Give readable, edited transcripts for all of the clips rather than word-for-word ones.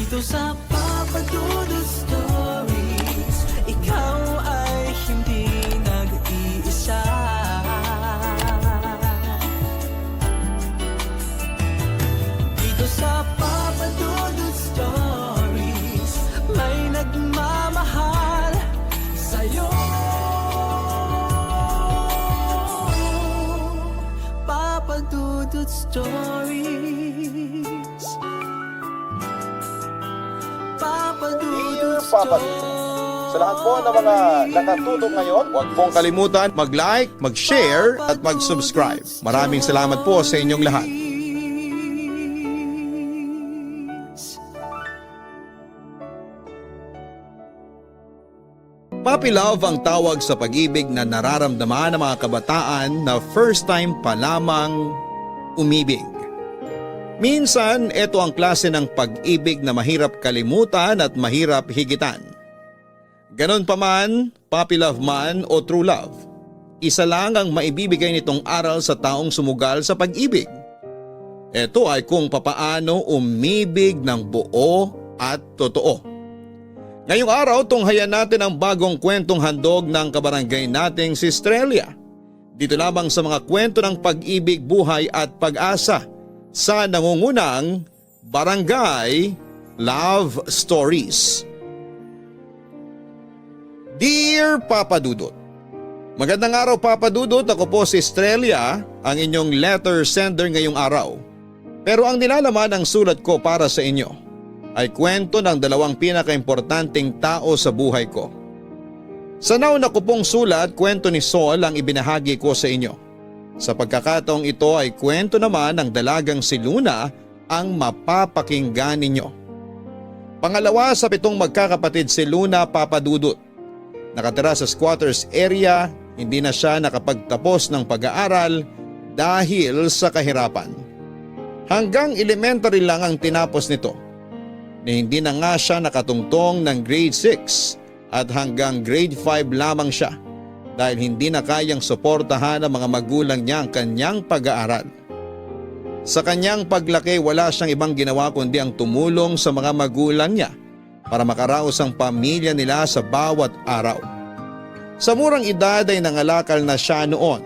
Dito sa Papa Dudut Stories, ikaw ay hindi nag-iisa. Dito sa Papa Dudut Stories, may nagmamahal sa'yo. Papa Dudut Stories, Papa Dudut Papa Stories. Sa lahat po ng mga nakatutok ngayon, huwag pong kalimutan mag-like, mag-share at mag-subscribe. Maraming salamat po sa inyong lahat. Puppy love ang tawag sa pag-ibig na nararamdaman ng mga kabataan na first time pa lamang umibig. Minsan, ito ang klase ng pag-ibig na mahirap kalimutan at mahirap higitan. Ganon pa man, puppy love man o true love, isa lang ang maibibigay nitong aral sa taong sumugal sa pag-ibig. Ito ay kung papaano umibig ng buo at totoo. Ngayong araw, tunghayan natin ang bagong kwentong handog ng kabarangay nating si Strelia. Dito lamang sa mga kwento ng pag-ibig, buhay at pag-asa sa nangungunang Barangay Love Stories. Dear Papa Dudut, magandang araw Papa Dudut, ako po si Strelia, ang inyong letter sender ngayong araw. Pero ang nilalaman ng sulat ko para sa inyo ay kwento ng dalawang pinakaimportanteng tao sa buhay ko. Sa nauna ko pong sulat, kwento ni Sol ang ibinahagi ko sa inyo. Sa pagkakataong ito ay kwento naman ng dalagang si Luna ang mapapakinggan ninyo. Pangalawa sa 7 magkakapatid si Luna, Papa Dudut. Nakatira sa squatters area, hindi na siya nakapagtapos ng pag-aaral dahil sa kahirapan. Hanggang elementary lang ang tinapos nito. Na hindi na nga siya nakatungtong ng grade 6 at hanggang grade 5 lamang siya dahil hindi na kayang suportahan ng mga magulang niya ang kanyang pag-aaral. Sa kanyang paglaki, wala siyang ibang ginawa kundi ang tumulong sa mga magulang niya para makaraos ang pamilya nila sa bawat araw. Sa murang edad ay nangalakal na siya noon.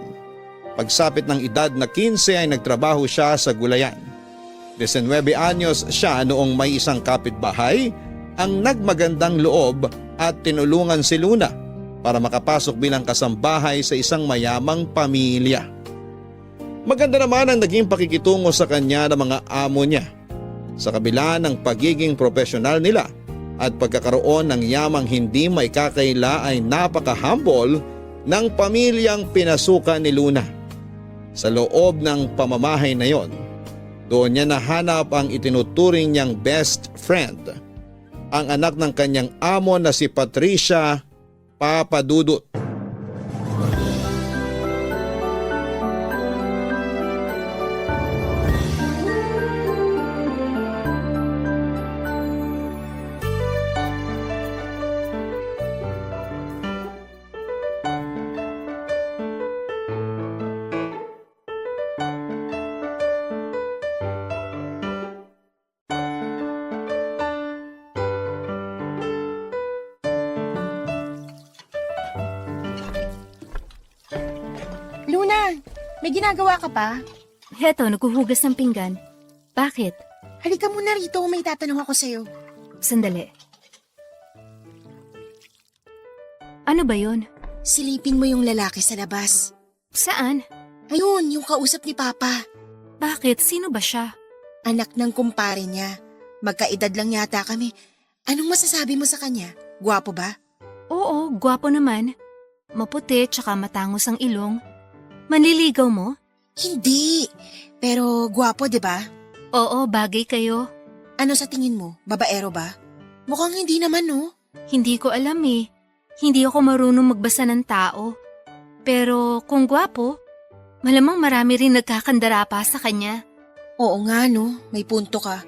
Pagsapit ng edad na 15 ay nagtrabaho siya sa gulayan. 19 anyos siya noong may isang kapitbahay ang nagmagandang loob at tinulungan si Luna para makapasok bilang kasambahay sa isang mayamang pamilya. Maganda naman ang naging pakikitungo sa kanya ng mga amo niya. Sa kabila ng pagiging profesional nila at pagkakaroon ng yamang hindi maikakaila ay napaka-humble ng pamilyang pinasukan ni Luna. Sa loob ng pamamahay na yon, doon niya nahanap ang itinuturing niyang best friend, ang anak ng kanyang amo na si Patricia, Papa Dudut. Luna, may ginagawa ka pa? Heto, naghuhugas ng pinggan. Bakit? Halika muna rito, may tatanong ako sa'yo. Sandali. Ano ba yon? Silipin mo yung lalaki sa labas. Saan? Ayun, yung kausap ni Papa. Bakit? Sino ba siya? Anak ng kumpare niya. Magkaedad lang yata kami. Anong masasabi mo sa kanya? Gwapo ba? Oo, gwapo naman. Maputi tsaka matangos ang ilong. Manliligaw mo? Hindi. Pero gwapo, di ba? Oo, bagay kayo. Ano sa tingin mo? Babaero ba? Mukhang hindi naman, no? Hindi ko alam eh. Hindi ako marunong magbasa ng tao. Pero kung gwapo, malamang marami rin nagkakandara pa sa kanya. Oo nga, no? May punto ka.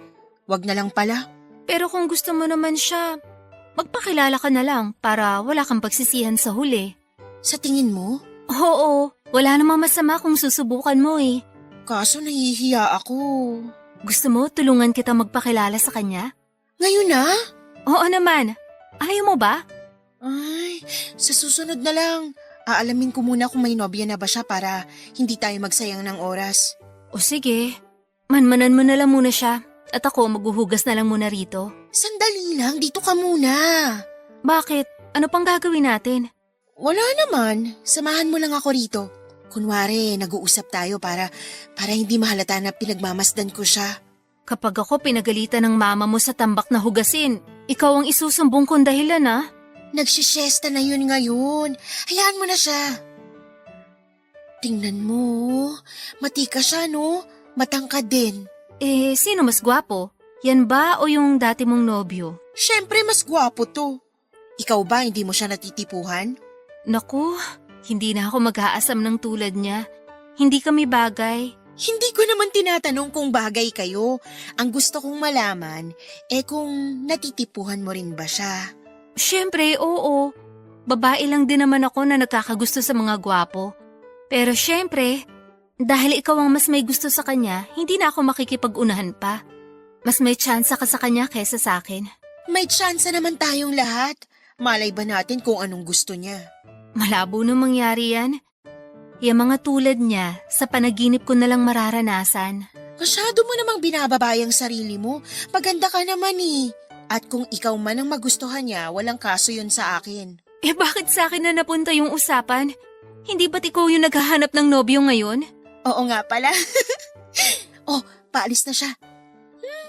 Wag na lang pala. Pero kung gusto mo naman siya, magpakilala ka na lang para wala kang pagsisihan sa huli. Sa tingin mo? Oo, wala namang masama kung susubukan mo eh. Kaso nahihiya ako. Gusto mo tulungan kita magpakilala sa kanya? Ngayon na? Oo naman. Ayaw mo ba? Ay, sa susunod na lang. Aalamin ko muna kung may nobya na ba siya para hindi tayo magsayang ng oras. O sige, manmanan mo na lang muna siya. At ako maghuhugas na lang muna rito. Sandali lang, dito ka muna. Bakit? Ano pang gagawin natin? Wala naman, samahan mo lang ako rito. Kunwari, nag-uusap tayo para hindi mahalata na pinagmamasdan ko siya. Kapag ako pinagalitan ng mama mo sa tambak na hugasin, ikaw ang isusumbong kong dahilan ah. Nagsisyesta na yun ngayon. Hayaan mo na siya. Tingnan mo, matika siya no? Matangkad din. Eh, sino mas gwapo? Yan ba o yung dati mong nobyo? Siyempre mas gwapo to. Ikaw ba hindi mo siya natitipuhan? Naku, hindi na ako mag-aasam ng tulad niya. Hindi kami bagay. Hindi ko naman tinatanong kung bagay kayo. Ang gusto kong malaman, kung natitipuhan mo rin ba siya? Siyempre, oo. Babae lang din naman ako na nagkakagusto sa mga gwapo. Pero siyempre, dahil ikaw ang mas may gusto sa kanya, hindi na ako makikipag-unahan pa. Mas may tsansa ka sa kanya kaysa sa akin. May tsansa naman tayong lahat. Malay ba natin kung anong gusto niya? Malabo nang mangyari yan. Yung mga tulad niya, sa panaginip ko na lang mararanasan. Masyado mo namang binababay ang sarili mo. Maganda ka naman eh. At kung ikaw man ang magustuhan niya, walang kaso yun sa akin. Eh bakit sa akin na napunta yung usapan? Hindi ba't ikaw yung naghahanap ng nobyo ngayon? Oo nga pala. Oh, paalis na siya.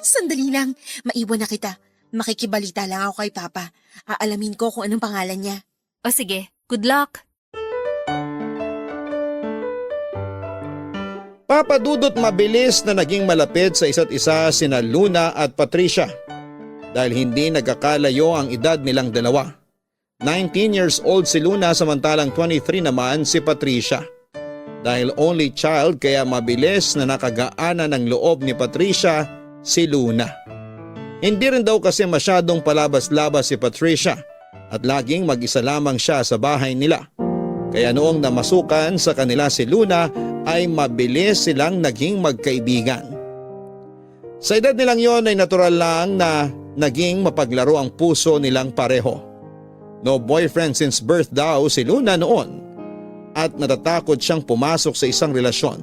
Sandali lang, maiwan na kita. Makikibalita lang ako kay Papa. Aalamin ko kung anong pangalan niya. O sige, good luck. Papa Dudut mabilis na naging malapit sa isa't isa sina Luna at Patricia dahil hindi nagkakalayo ang edad nilang dalawa. 19 years old si Luna samantalang 23 naman si Patricia. Dahil only child kaya mabilis na nakagaana ng loob ni Patricia si Luna. Hindi rin daw kasi masyadong palabas-labas si Patricia at laging mag-isa lamang siya sa bahay nila. Kaya noong namasukan sa kanila si Luna ay mabilis silang naging magkaibigan. Sa edad nilang yon ay natural lang na naging mapaglaro ang puso nilang pareho. No boyfriend since birth daw si Luna noon at natatakot siyang pumasok sa isang relasyon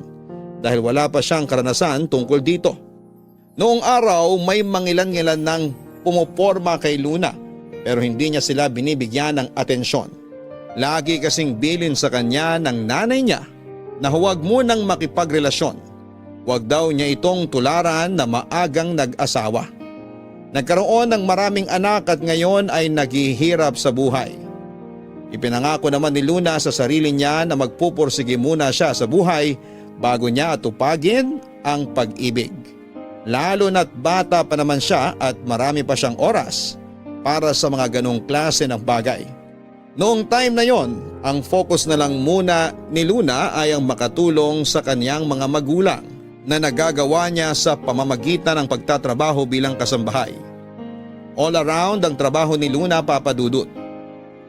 dahil wala pa siyang karanasan tungkol dito. Noong araw may mangilan-ngilan ng pumoporma kay Luna pero hindi niya sila binibigyan ng atensyon. Lagi kasing bilin sa kanya ng nanay niya na huwag munang makipagrelasyon. Huwag daw niya itong tularan na maagang nag-asawa. Nagkaroon ng maraming anak at ngayon ay naghihirap sa buhay. Ipinangako naman ni Luna sa sarili niya na magpupursige muna siya sa buhay bago niya atupagin ang pag-ibig. Lalo na't bata pa naman siya at marami pa siyang oras para sa mga ganong klase ng bagay. Noong time na yon, ang focus na lang muna ni Luna ay ang makatulong sa kanyang mga magulang na nagagawa niya sa pamamagitan ng pagtatrabaho bilang kasambahay. All around ang trabaho ni Luna, Papa Dudut.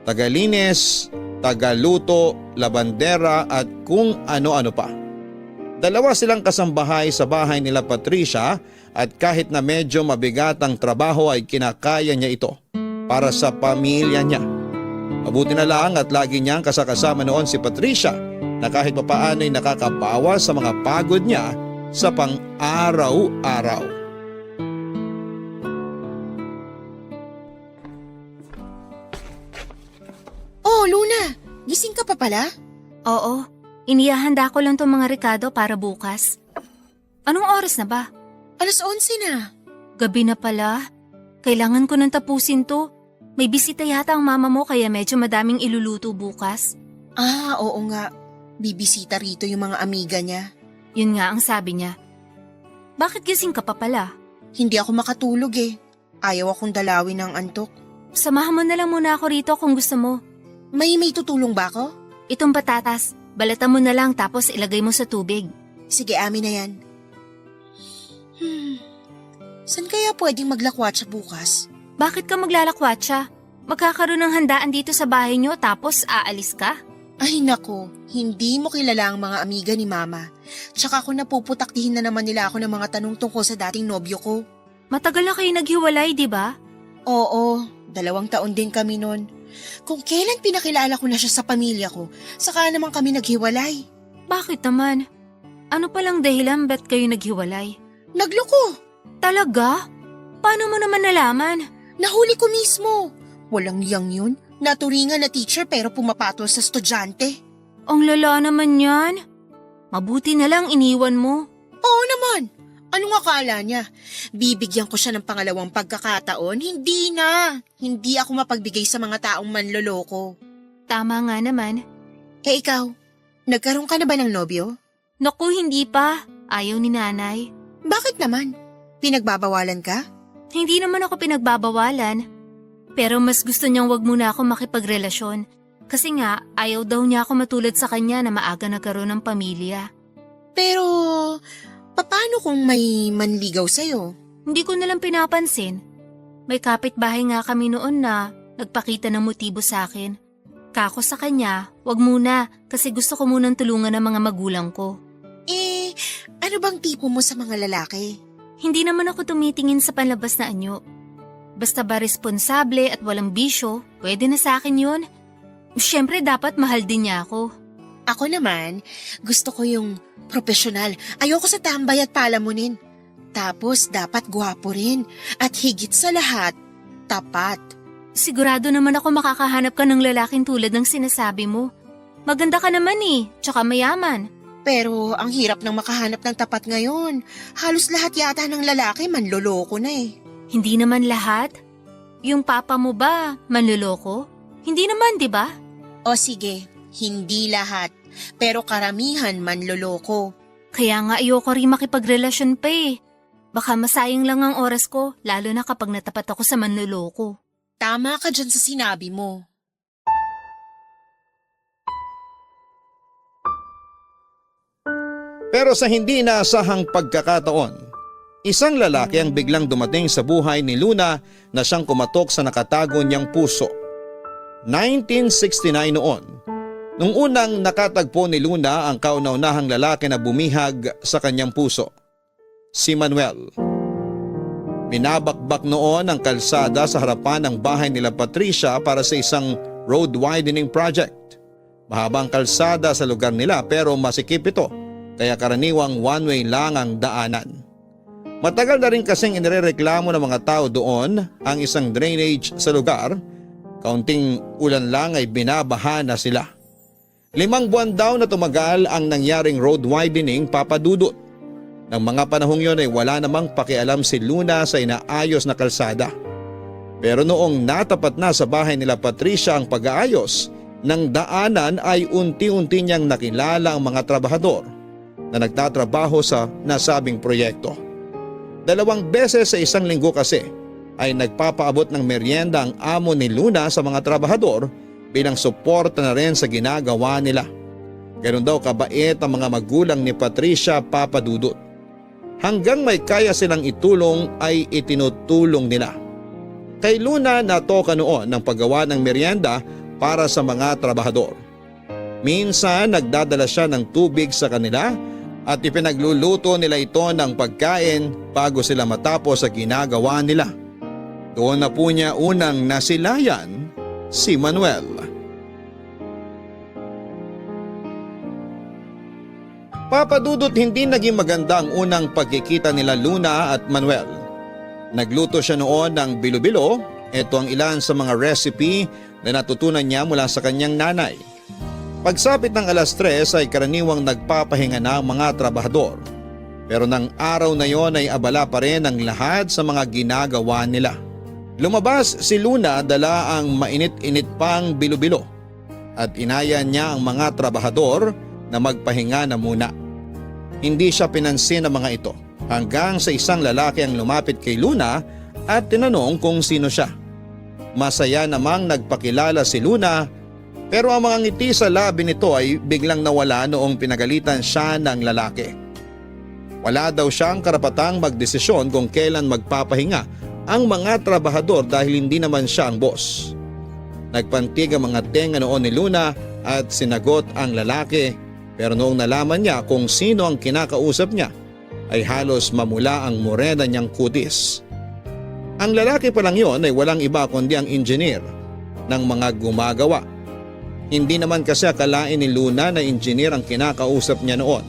Tagalinis, tagaluto, labandera at kung ano-ano pa. Dalawa silang kasambahay sa bahay nila Patricia at kahit na medyo mabigat ang trabaho ay kinakaya niya ito para sa pamilya niya. Mabuti na lang at lagi niyang kasakasama noon si Patricia na kahit papaano ay nakakabawas sa mga pagod niya sa pang-araw-araw. Oh, Luna! Gising ka pa pala? Oo, inihahanda ko lang tong mga rekado para bukas. Anong oras na ba? 11:00 na. Gabi na pala. Kailangan ko nang tapusin to. May bisita yata ang mama mo kaya medyo madaming iluluto bukas. Ah, oo nga. Bibisita rito yung mga amiga niya. Yun nga ang sabi niya. Bakit gising ka pa pala? Hindi ako makatulog eh. Ayaw akong dalawin ng antok. Samahan mo na lang muna ako rito kung gusto mo. May tutulong ba ako? Itong patatas, balatan mo na lang tapos ilagay mo sa tubig. Sige, amin na yan. San kaya pwedeng maglakwatsa bukas? Bakit ka maglalakwatsa? Magkakaroon ng handaan dito sa bahay niyo tapos aalis ka? Ay nako, hindi mo kilala ang mga amiga ni Mama. Tsaka kung napuputaktihin na naman nila ako ng mga tanong tungkol sa dating nobyo ko. Matagal na kayo naghiwalay, di ba? Oo, 2 taon din kami nun. Kung kailan pinakilala ko na siya sa pamilya ko, saka naman kami naghiwalay. Bakit naman? Ano palang dahilan ba't kayo naghiwalay? Nagloko! Talaga? Paano mo naman nalaman? Nahuli ko mismo. Walang liyang yun. Naturingan na teacher pero pumapatol sa estudyante. Ang lala naman yan. Mabuti na lang iniwan mo. Oo naman. Anong akala niya? Bibigyan ko siya ng pangalawang pagkakataon? Hindi na. Hindi ako mapagbigay sa mga taong manloloko. Tama nga naman. Eh ikaw, nagkaroon ka na ba ng nobyo? Naku, hindi pa. Ayaw ni nanay. Bakit naman? Pinagbabawalan ka? Hindi naman ako pinagbabawalan. Pero mas gusto niyang wag muna ako makipagrelasyon. Kasi nga, ayaw daw niya ako matulad sa kanya na maaga nagkaroon ng pamilya. Pero, paano kung may manligaw sa'yo? Hindi ko nalang pinapansin. May kapitbahay nga kami noon na nagpakita ng motibo sa akin. Kako sa kanya, wag muna kasi gusto ko munang tulungan ng mga magulang ko. Eh, ano bang tipo mo sa mga lalaki? Hindi naman ako tumitingin sa panlabas na anyo. Basta ba responsable at walang bisyo, pwede na sa akin yun. Siyempre dapat mahal din niya ako. Ako naman, gusto ko yung profesional. Ayoko sa tambay at palamunin. Tapos dapat gwapo rin. At higit sa lahat, tapat. Sigurado naman ako makakahanap ka ng lalaking tulad ng sinasabi mo. Maganda ka naman tsaka mayaman. Pero ang hirap nang makahanap ng tapat ngayon. Halos lahat yata ng lalaki manloloko na eh. Hindi naman lahat. Yung papa mo ba, manloloko? Hindi naman, di ba? O sige, hindi lahat. Pero karamihan manloloko. Kaya nga ayoko rin makipagrelasyon pa eh. Baka masayang lang ang oras ko, lalo na kapag natapat ako sa manloloko. Tama ka dyan sa sinabi mo. Pero sa hindi inaasahang pagkakataon, isang lalaki ang biglang dumating sa buhay ni Luna na siyang kumatok sa nakatago niyang puso. 1969 noon, nung unang nakatagpo ni Luna ang kauna-unahang lalaki na bumihag sa kanyang puso, si Manuel. Binabakbak noon ang kalsada sa harapan ng bahay nila Patricia para sa isang road widening project. Mahabang kalsada sa lugar nila pero masikip ito, kaya karaniwang one-way lang ang daanan. Matagal na rin kasing inirereklamo ng mga tao doon ang isang drainage sa lugar. Kaunting ulan lang ay binabaha na sila. 5 buwan daw na tumagal ang nangyaring road widening, Papa Dudut. Nang mga panahong yon ay wala namang pakialam si Luna sa inaayos na kalsada. Pero noong natapat na sa bahay nila Patricia ang pag-aayos ng daanan ay unti-unti niyang nakilala ang mga trabahador na nagtatrabaho sa nasabing proyekto. 2 beses sa isang linggo kasi ay nagpapaabot ng merienda ang amo ni Luna sa mga trabahador bilang suporta na rin sa ginagawa nila. Ganon daw kabait ang mga magulang ni Patricia, Papa Dudut. Hanggang may kaya silang itulong ay itinutulong nila. Kay Luna natoka noon ng paggawa ng merienda para sa mga trabahador. Minsan nagdadala siya ng tubig sa kanila at ipinagluluto nila ito ng pagkain bago sila matapos sa ginagawa nila. Doon na po niya unang nasilayan si Manuel. Papa Dudut, hindi naging maganda ang unang pagkikita nila Luna at Manuel. Nagluto siya noon ng bilo-bilo. Ito ang ilan sa mga recipe na natutunan niya mula sa kanyang nanay. Pagsapit ng 3:00 ay karaniwang nagpapahinga na ang mga trabahador. Pero ng araw na yon ay abala pa rin ang lahat sa mga ginagawa nila. Lumabas si Luna, dala ang mainit-init pang bilo-bilo at inaya niya ang mga trabahador na magpahinga na muna. Hindi siya pinansin ng mga ito hanggang sa isang lalaki ang lumapit kay Luna at tinanong kung sino siya. Masaya namang nagpakilala si Luna. Pero ang mga ngiti sa labi nito ay biglang nawala noong pinagalitan siya ng lalaki. Wala daw siyang karapatang magdesisyon kung kailan magpapahinga ang mga trabahador dahil hindi naman siya ang boss. Nagpantig ang mga tenga noon ni Luna at sinagot ang lalaki, pero noong nalaman niya kung sino ang kinakausap niya ay halos mamula ang morena niyang kutis. Ang lalaki pa lang yon ay walang iba kundi ang engineer ng mga gumagawa. Hindi naman kasi akalain ni Luna na engineer ang kinakausap niya noon.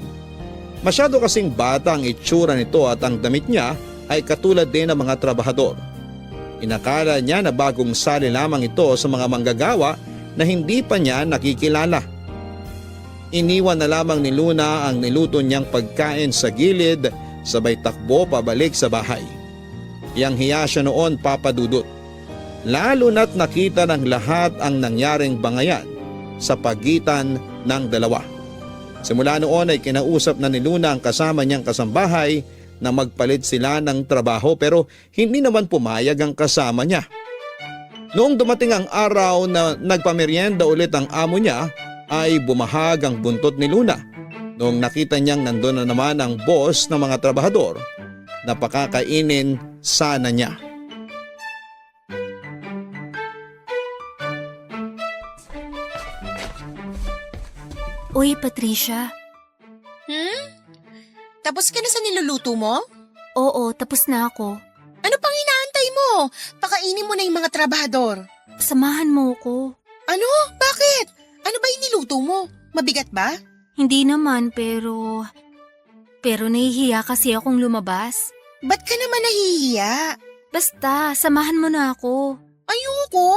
Masyado kasing bata ang itsura nito at ang damit niya ay katulad din ng mga trabahador. Inakala niya na bagong sali lamang ito sa mga manggagawa na hindi pa niya nakikilala. Iniwan na lamang ni Luna ang niluto niyang pagkain sa gilid, sabay takbo pabalik sa bahay. Hiyang-hiya siya noon, Papa Dudut. Lalo na't nakita ng lahat ang nangyaring bangayan sa pagitan ng dalawa. Simula noon ay kinausap na ni Luna ang kasama niyang kasambahay na magpalit sila ng trabaho pero hindi naman pumayag ang kasama niya. Noong dumating ang araw na nagpamerienda ulit ang amo niya ay bumahag ang buntot ni Luna. Noong nakita niyang nandun na naman ang boss ng mga trabahador na pakakainin sana niya. Uy, Patricia. Tapos ka na sa niluluto mo? Oo, tapos na ako. Ano pang inaantay mo? Pakainin mo na yung mga trabahador. Samahan mo ko. Ano? Bakit? Ano ba yung niluto mo? Mabigat ba? Hindi naman, pero nahihiya kasi akong lumabas. Ba't ka naman nahihiya? Basta, samahan mo na ako. Ayoko.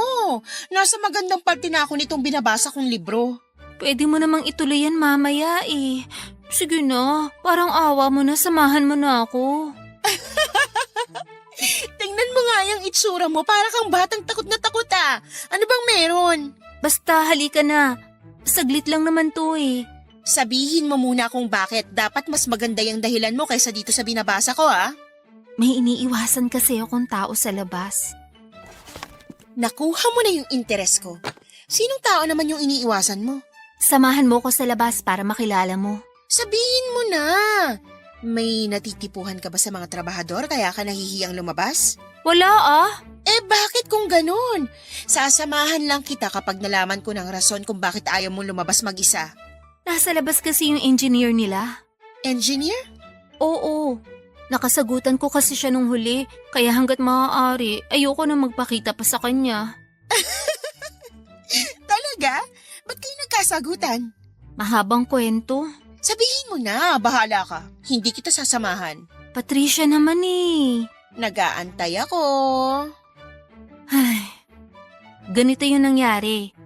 Nasa magandang parte na ako nitong binabasa kong libro. Pwede mo namang ituloy yan mamaya eh. Sige na, parang awa mo na, samahan mo na ako. Tingnan mo nga yung itsura mo, para kang batang takot na takot ah. Ano bang meron? Basta, halika na. Saglit lang naman to eh. Sabihin mo muna kung bakit dapat mas maganda yung dahilan mo kaysa dito sa binabasa ko ah. May iniiwasan kasi akong tao sa labas. Nakuha mo na yung interes ko. Sinong tao naman yung iniiwasan mo? Samahan mo ko sa labas para makilala mo. Sabihin mo na. May natitipuhan ka ba sa mga trabahador kaya ka nahihiyang lumabas? Wala ah. Eh bakit kung ganun? Sasamahan lang kita kapag nalaman ko ng rason kung bakit ayaw mo lumabas mag-isa. Nasa labas kasi yung engineer nila. Engineer? Oo. Nakasagutan ko kasi siya nung huli, kaya hanggat maaari, ayoko na magpakita pa sa kanya. Talaga? Ba't kayo nagkasagutan? Mahabang kwento. Sabihin mo na, bahala ka. Hindi kita sasamahan. Patricia naman eh. Nagaantay ako. Ay, ganito yung nangyari.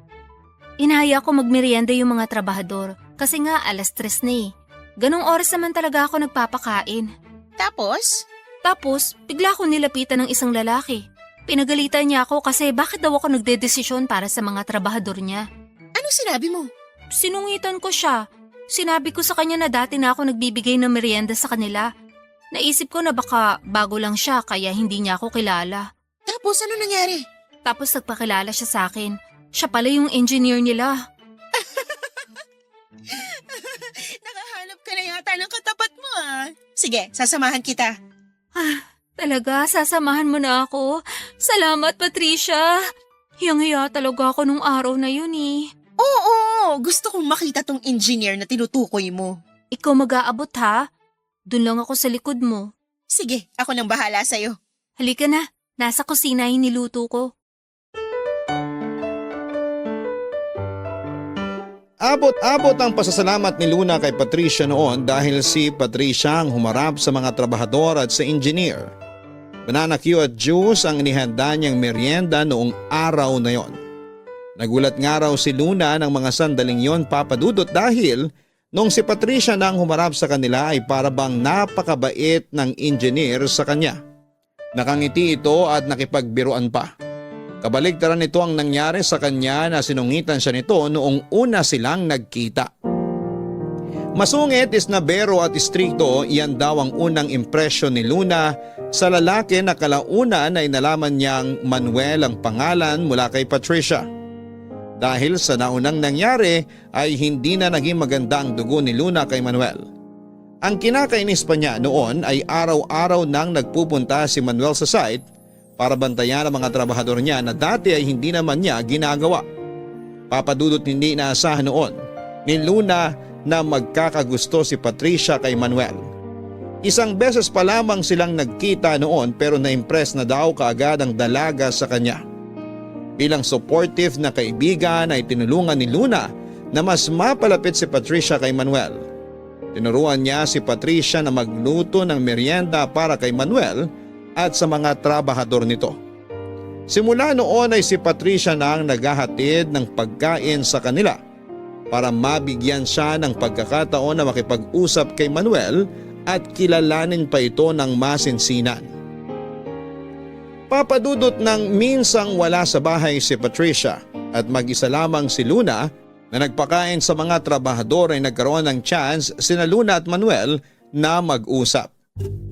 Inaya ko magmerienda yung mga trabahador kasi nga 3:00 na eh. Ganong oras naman talaga ako nagpapakain. Tapos? Tapos, bigla ko nilapitan ng isang lalaki. Pinagalitan niya ako kasi bakit daw ako nagdedesisyon para sa mga trabahador niya. Anong sinabi mo? Sinungitan ko siya. Sinabi ko sa kanya na dati na ako nagbibigay ng merienda sa kanila. Naisip ko na baka bago lang siya kaya hindi niya ako kilala. Tapos ano nangyari? Tapos nagpakilala siya sa akin. Siya pala yung engineer nila. Nakahanap ka na yata ng katapat mo ah. Sige, sasamahan kita. Talaga, sasamahan mo na ako. Salamat, Patricia. Hiyang-hiya talaga ako nung araw na yun eh. Oo, gusto kong makita tong engineer na tinutukoy mo. Ikaw mag-aabot ha? Doon lang ako sa likod mo. Sige, ako nang bahala sa'yo. Halika na, nasa kusina yung niluto ko. Abot-abot ang pasasalamat ni Luna kay Patricia noon dahil si Patricia ang humarap sa mga trabahador at sa engineer. Banana Q at juice ang inihanda niyang merienda noong araw na yon. Nagulat nga raw si Luna ng mga sandaling yon, Papa Dudut, dahil nung si Patricia na ang humarap sa kanila ay para bang napakabait ng engineer sa kanya. Nakangiti ito at nakipagbiruan pa. Kabaligtaran nito ang nangyari sa kanya na sinungitan siya nito noong una silang nagkita. Masungit, isnabero at istrikto, iyan daw ang unang impresyon ni Luna sa lalaki na kalaunan ay nalaman niyang Manuel ang pangalan mula kay Patricia. Dahil sa naunang nangyari ay hindi na naging maganda ang dugo ni Luna kay Manuel. Ang kinakainis pa niya noon ay araw-araw nang nagpupunta si Manuel sa site para bantayan ang mga trabahador niya na dati ay hindi naman niya ginagawa. Papadudot, hindi inaasahan noon ni Luna na magkakagusto si Patricia kay Manuel. Isang beses pa lamang silang nagkita noon pero na-impress na daw kaagad ang dalaga sa kanya. Bilang supportive na kaibigan ay tinulungan ni Luna na mas mapalapit si Patricia kay Manuel. Tinuruan niya si Patricia na magluto ng merienda para kay Manuel at sa mga trabahador nito. Simula noon ay si Patricia na ang naghahatid ng pagkain sa kanila para mabigyan siya ng pagkakataon na makipag-usap kay Manuel at kilalanin pa ito ng masinsinan. Papadudot ng minsang wala sa bahay si Patricia at mag-isa lamang si Luna na nagpakain sa mga trabahador ay nagkaroon ng chance sina Luna at Manuel na mag-usap.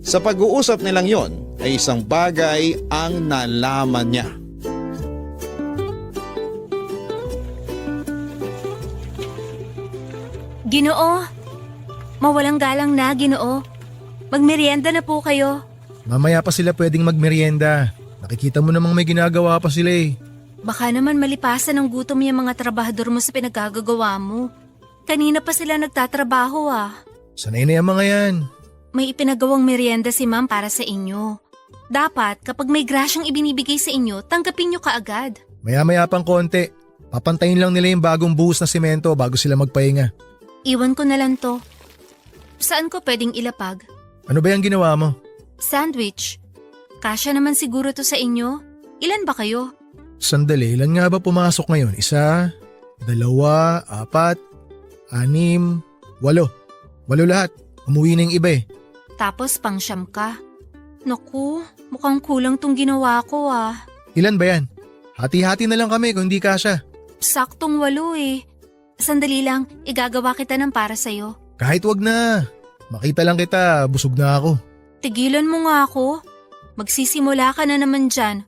Sa pag-uusap nilang yon ay isang bagay ang nalaman niya. Ginoo, mawalang galang na, Ginoo. Magmerienda na po kayo. Mamaya pa sila pwedeng magmerienda. Nakikita mo namang may ginagawa pa sila eh. Baka naman malipasan ng gutom yung mga trabahador mo sa pinagagagawa mo. Kanina pa sila nagtatrabaho ah. Sanay na yung mga yan. May ipinagawang merienda si ma'am para sa inyo. Dapat kapag may grasyang ibinibigay sa inyo, tanggapin nyo kaagad. Maya-maya pang konti. Papantayin lang nila yung bagong buhos na simento bago sila magpahinga. Iwan ko na lang to. Saan ko pwedeng ilapag? Ano ba yung ginawa mo? Sandwich. Kasya naman siguro to sa inyo. Ilan ba kayo? Sandali, ilan nga ba pumasok ngayon? 1, 2, 4, 6, 8. 8 lahat. Umuwi na yung iba eh. Tapos pangsyam ka. Naku, mukhang kulang tong ginawa ko ah. Ilan ba yan? Hati-hati na lang kami kung hindi kasya. Saktong 8 eh. Sandali lang, igagawa kita ng para sa'yo. Kahit wag na. Makita lang kita, busog na ako. Tigilan mo nga ako. Magsisimula ka na naman dyan.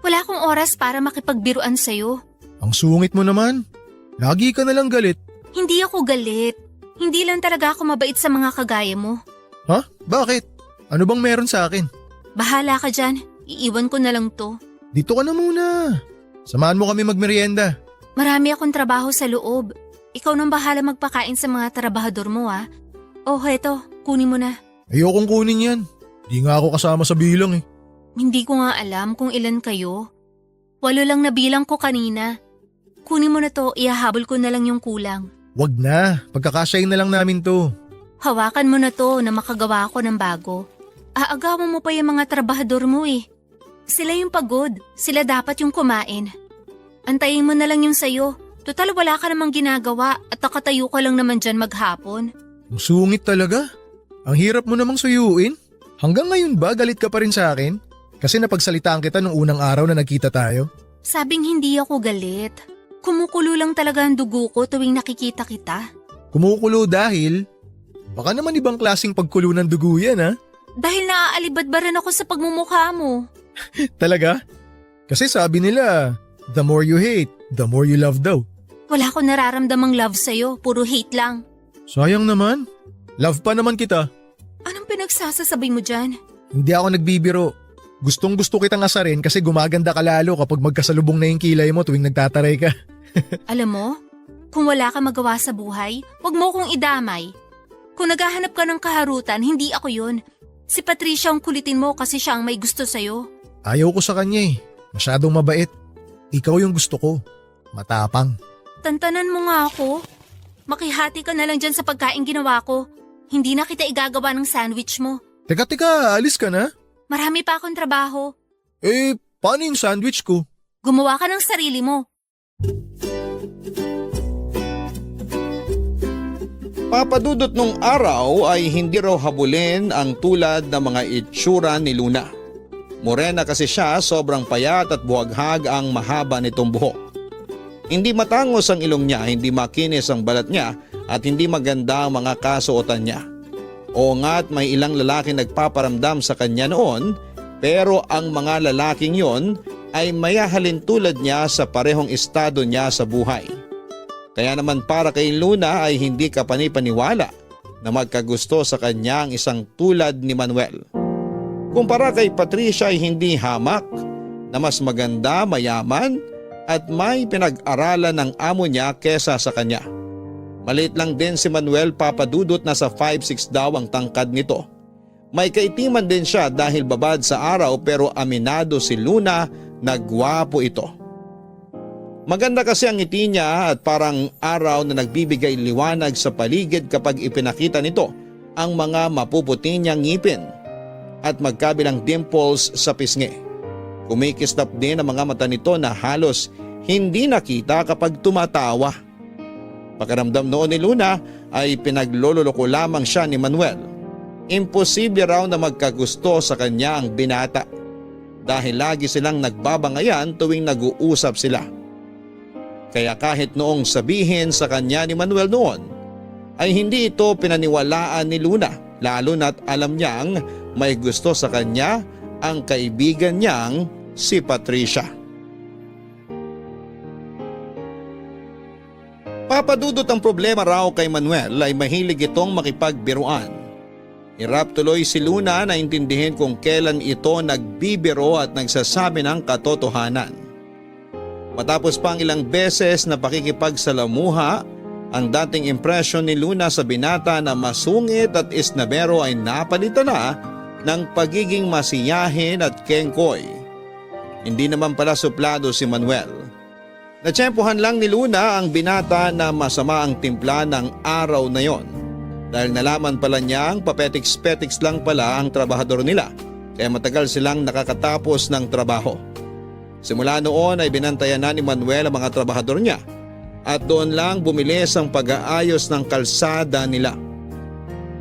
Wala akong oras para makipagbiruan sa'yo. Ang sungit mo naman. Lagi ka na lang galit. Hindi ako galit. Hindi lang talaga ako mabait sa mga kagaya mo. Ha? Bakit? Ano bang meron sa akin? Bahala ka dyan. Iiwan ko na lang to. Dito ka na muna. Samahan mo kami magmerienda. Marami akong trabaho sa loob. Ikaw nang bahala magpakain sa mga trabahador mo ah. Oh, heto. Kunin mo na. Ayokong kunin yan. Di nga ako kasama sa bilang eh. Hindi ko nga alam kung ilan kayo. 8 lang nabilang ko kanina. Kunin mo na to, ihahabol ko na lang yung kulang. Wag na. Pagkakasyahin na lang namin to. Hawakan mo na to na makagawa ko ng bago. Aagawan mo pa yung mga trabahador mo eh. Sila yung pagod. Sila dapat yung kumain. Antayin mo na lang yung sayo. Total wala ka namang ginagawa at nakatayo ka lang naman dyan maghapon. Ang sungit talaga. Ang hirap mo namang suyuin. Hanggang ngayon ba galit ka pa rin sa akin? Kasi napagsalitaan kita nung unang araw na nagkita tayo. Sabing hindi ako galit. Kumukulo lang talaga ang dugo ko tuwing nakikita kita. Kumukulo dahil? Baka naman ibang klaseng pagkulo ng dugo yan ha? Dahil naaalibad-baran ako sa pagmumukha mo. Talaga? Kasi sabi nila, the more you hate, the more you love daw. Wala akong nararamdamang love sa'yo, puro hate lang. Sayang naman. Love pa naman kita. Anong pinagsasasabi mo dyan? Hindi ako nagbibiro. Gustong gusto kitang asarin kasi gumaganda ka lalo kapag magkasalubong na yung kilay mo tuwing nagtataray ka. Alam mo, kung wala ka magawa sa buhay, wag mo kong idamay. Kung naghahanap ka ng kaharutan, hindi ako yun. Si Patricia ang kulitin mo kasi siya ang may gusto sa'yo. Ayaw ko sa kanya eh. Masyadong mabait. Ikaw yung gusto ko. Matapang. Tantanan mo nga ako. Makihati ka na lang dyan sa pagkain ginawa ko. Hindi na kita igagawa ng sandwich mo. Teka, alis ka na? Marami pa akong trabaho. Eh, paano yung sandwich ko? Gumawa ka ng sarili mo. Papadudot nung araw ay hindi raw habulin ang tulad ng mga itsura ni Luna. Morena kasi siya, sobrang payat at buhaghag ang mahaba nitong buhok. Hindi matangos ang ilong niya, hindi makinis ang balat niya at hindi maganda ang mga kasuotan niya. Oo nga't may ilang lalaki nagpaparamdam sa kanya noon pero ang mga lalaking yon ay mayahalin tulad niya sa parehong estado niya sa buhay. Kaya naman para kay Luna ay hindi ka panipaniwala na magkagusto sa kanya ang isang tulad ni Manuel. Kumpara kay Patricia ay hindi hamak na mas maganda, mayaman at may pinag-aralan ng amo niya kesa sa kanya. Maliit lang din si Manuel, papadudot na sa 5'6" daw ang tangkad nito. May kaitiman din siya dahil babad sa araw pero aminado si Luna na gwapo ito. Maganda kasi ang ngiti niya at parang araw na nagbibigay liwanag sa paligid kapag ipinakita nito ang mga mapuputi niyang ngipin at magkabilang dimples sa pisngi. Kumikislap din ang mga mata nito na halos hindi nakita kapag tumatawa. Pakiramdam noon ni Luna ay pinaglololoko lamang siya ni Manuel. Imposible raw na magkagusto sa kanya ang binata dahil lagi silang nagbabangayan tuwing nag-uusap sila. Kaya kahit noong sabihin sa kanya ni Manuel noon ay hindi ito pinaniwalaan ni Luna lalo na't alam niyang may gusto sa kanya ang kaibigan niyang si Patricia. Papadudot ang problema raw kay Manuel ay mahilig itong makipagbiruan. Hirap tuloy si Luna na intindihin kung kailan ito nagbibiro at nagsasabi ng katotohanan. Matapos pang ilang beses na pakikipagsalamuha, ang dating impresyon ni Luna sa binata na masungit at isnabero ay napalitan na ng pagiging masiyahin at kengkoy. Hindi naman pala suplado si Manuel. Natsyempohan lang ni Luna ang binata na masama ang timpla ng araw na yon. Dahil nalaman pala niyang papetiks-petiks lang pala ang trabahador nila kaya matagal silang nakakatapos ng trabaho. Simula noon ay binantayan na ni Manuel ang mga trabahador niya at doon lang bumilis ang pag-aayos ng kalsada nila.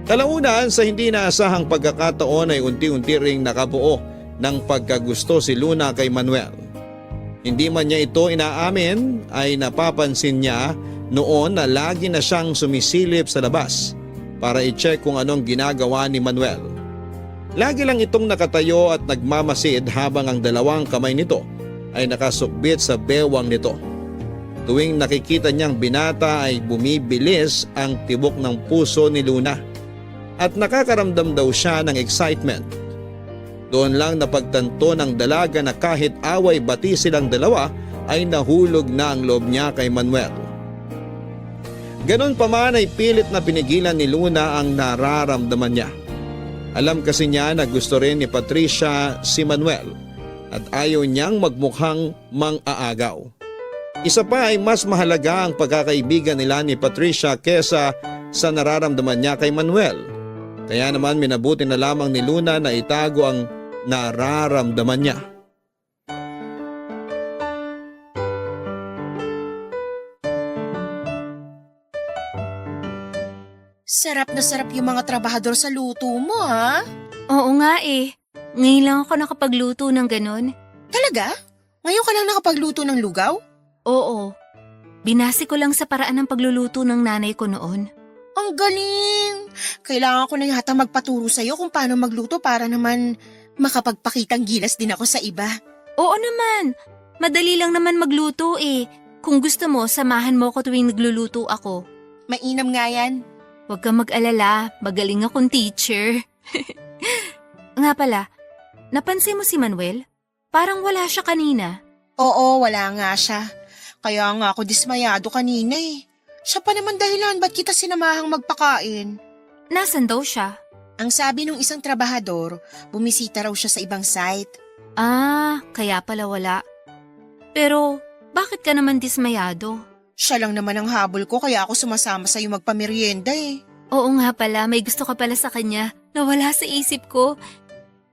Kalaunan sa hindi naasahang pagkakataon ay unti-unti ring nakabuo ng pagkagusto si Luna kay Manuel. Hindi man niya ito inaamin ay napapansin niya noon na lagi na siyang sumisilip sa labas para i-check kung anong ginagawa ni Manuel. Lagi lang itong nakatayo at nagmamasid habang ang dalawang kamay nito ay nakasukbit sa bewang nito. Tuwing nakikita niyang binata ay bumibilis ang tibok ng puso ni Luna at nakakaramdam daw siya ng excitement. Doon lang napagtanto ng dalaga na kahit away bati silang dalawa ay nahulog na ang loob niya kay Manuel. Ganon pa man ay pilit na pinigilan ni Luna ang nararamdaman niya. Alam kasi niya na gusto rin ni Patricia si Manuel at ayaw niyang magmukhang mang-aagaw. Isa pa ay mas mahalaga ang pagkakaibigan nila ni Patricia kesa sa nararamdaman niya kay Manuel. Kaya naman minabuti na lamang ni Luna na itago ang nararamdaman niya. Sarap na sarap yung mga trabahador sa luto mo, ha? Oo nga eh. Ngayon lang ako nakapagluto ng ganon. Talaga? Ngayon ka lang nakapagluto ng lugaw? Oo. Binasi ko lang sa paraan ng pagluluto ng nanay ko noon. Ang galing! Kailangan ko na yata magpaturo sa'yo kung paano magluto para naman makapagpakitang gilas din ako sa iba. Oo naman. Madali lang naman magluto eh. Kung gusto mo, samahan mo ko tuwing nagluluto ako. Mainam nga yan. Huwag kang mag-alala, magaling akong teacher. Nga pala, napansin mo si Manuel? Parang wala siya kanina. Oo, wala nga siya. Kaya nga ako dismayado kanina eh. Siya pa naman dahilan ba't kita sinamahang magpakain. Nasaan daw siya? Ang sabi nung isang trabahador, bumisita raw siya sa ibang site. Ah, kaya pala wala. Pero, bakit ka naman dismayado? Siya lang naman ang habol ko kaya ako sumasama sa'yo magpamerienda eh. Oo nga pala, may gusto ka pala sa kanya. Nawala sa isip ko.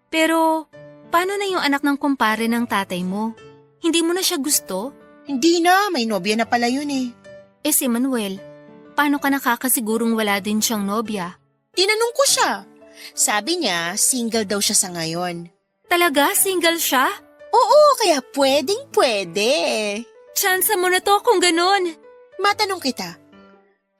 Pero, paano na yung anak ng kumpare ng tatay mo? Hindi mo na siya gusto? Hindi na, may nobya na pala yun eh. Eh si Manuel, paano ka nakakasigurong wala din siyang nobya? Tinanong ko siya. Sabi niya, single daw siya sa ngayon. Talaga? Single siya? Oo, kaya pwedeng-pwede. Tsansa mo na to kung ganun. Matanong kita,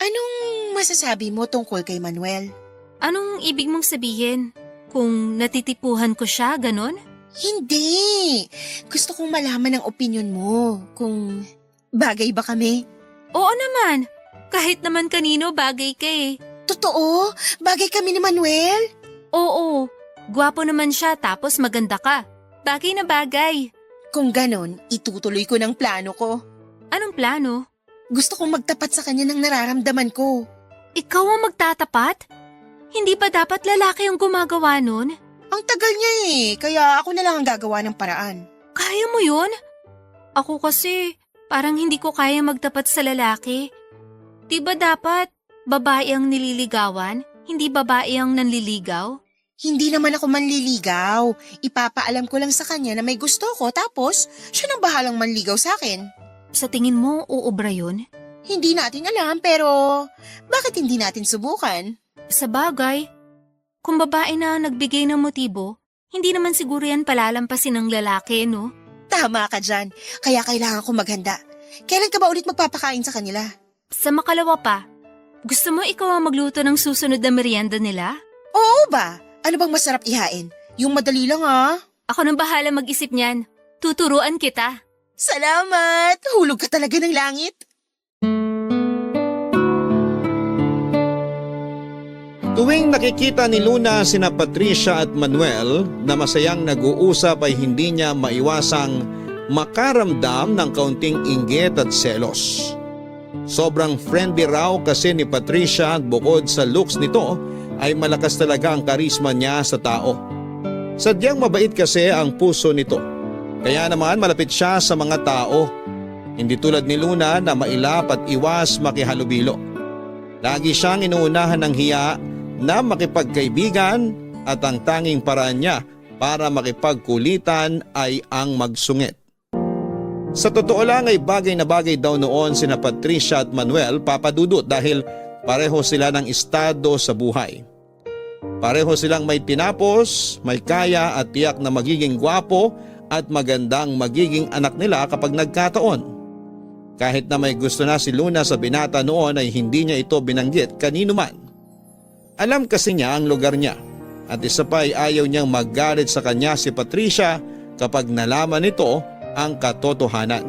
anong masasabi mo tungkol kay Manuel? Anong ibig mong sabihin? Kung natitipuhan ko siya, ganun? Hindi. Gusto kong malaman ang opinion mo kung bagay ba kami. Oo naman. Kahit naman kanino bagay ka eh. Totoo? Bagay kami ni Manuel? Oo. Gwapo naman siya tapos maganda ka. Bagay na bagay. Kung ganon, itutuloy ko ng plano ko. Anong plano? Gusto kong magtapat sa kanya ng nararamdaman ko. Ikaw ang magtatapat? Hindi ba dapat lalaki ang gumagawa nun? Ang tagal niya kaya ako na lang ang gagawa ng paraan. Kaya mo yun? Ako kasi, parang hindi ko kaya magtapat sa lalaki. Di ba dapat babae ang nililigawan, hindi babae ang nanliligaw? Hindi naman ako manliligaw. Ipapaalam ko lang sa kanya na may gusto ko tapos siya nang bahalang manligaw sa akin. Sa tingin mo, uubra yun? Hindi natin alam pero bakit hindi natin subukan? Sa bagay, kung babae na nagbigay ng motibo, hindi naman siguro yan palalampasin ng lalaki, no? Tama ka dyan. Kaya kailangan ko maghanda. Kailan ka ba ulit magpapakain sa kanila? Sa makalawa pa, gusto mo ikaw ang magluto ng susunod na merienda nila? Oo ba? Ano bang masarap ihain? Yung madali lang Ako nang bahala mag-isip niyan. Tuturuan kita. Salamat! Hulog ka talaga ng langit. Tuwing nakikita ni Luna sina Patricia at Manuel na masayang nag-uusap ay hindi niya maiwasang makaramdam ng kaunting inggit at selos. Sobrang friendly raw kasi ni Patricia at bukod sa looks nito ay malakas talaga ang karisma niya sa tao. Sadyang mabait kasi ang puso nito. Kaya naman malapit siya sa mga tao. Hindi tulad ni Luna na mailap at iwas makihalubilo. Lagi siyang inuunahan ng hiya na makipagkaibigan at ang tanging paraan niya para makipagkulitan ay ang magsungit. Sa totoo lang ay bagay na bagay daw noon sina Patricia at Manuel, Papa Dudut, dahil pareho sila ng estado sa buhay. Pareho silang may tinapos, may kaya at tiyak na magiging gwapo at magandang magiging anak nila kapag nagkataon. Kahit na may gusto na si Luna sa binata noon ay hindi niya ito binanggit kanino man. Alam kasi niya ang lugar niya at isa pa ay ayaw niyang magalit sa kanya si Patricia kapag nalaman nito ang katotohanan.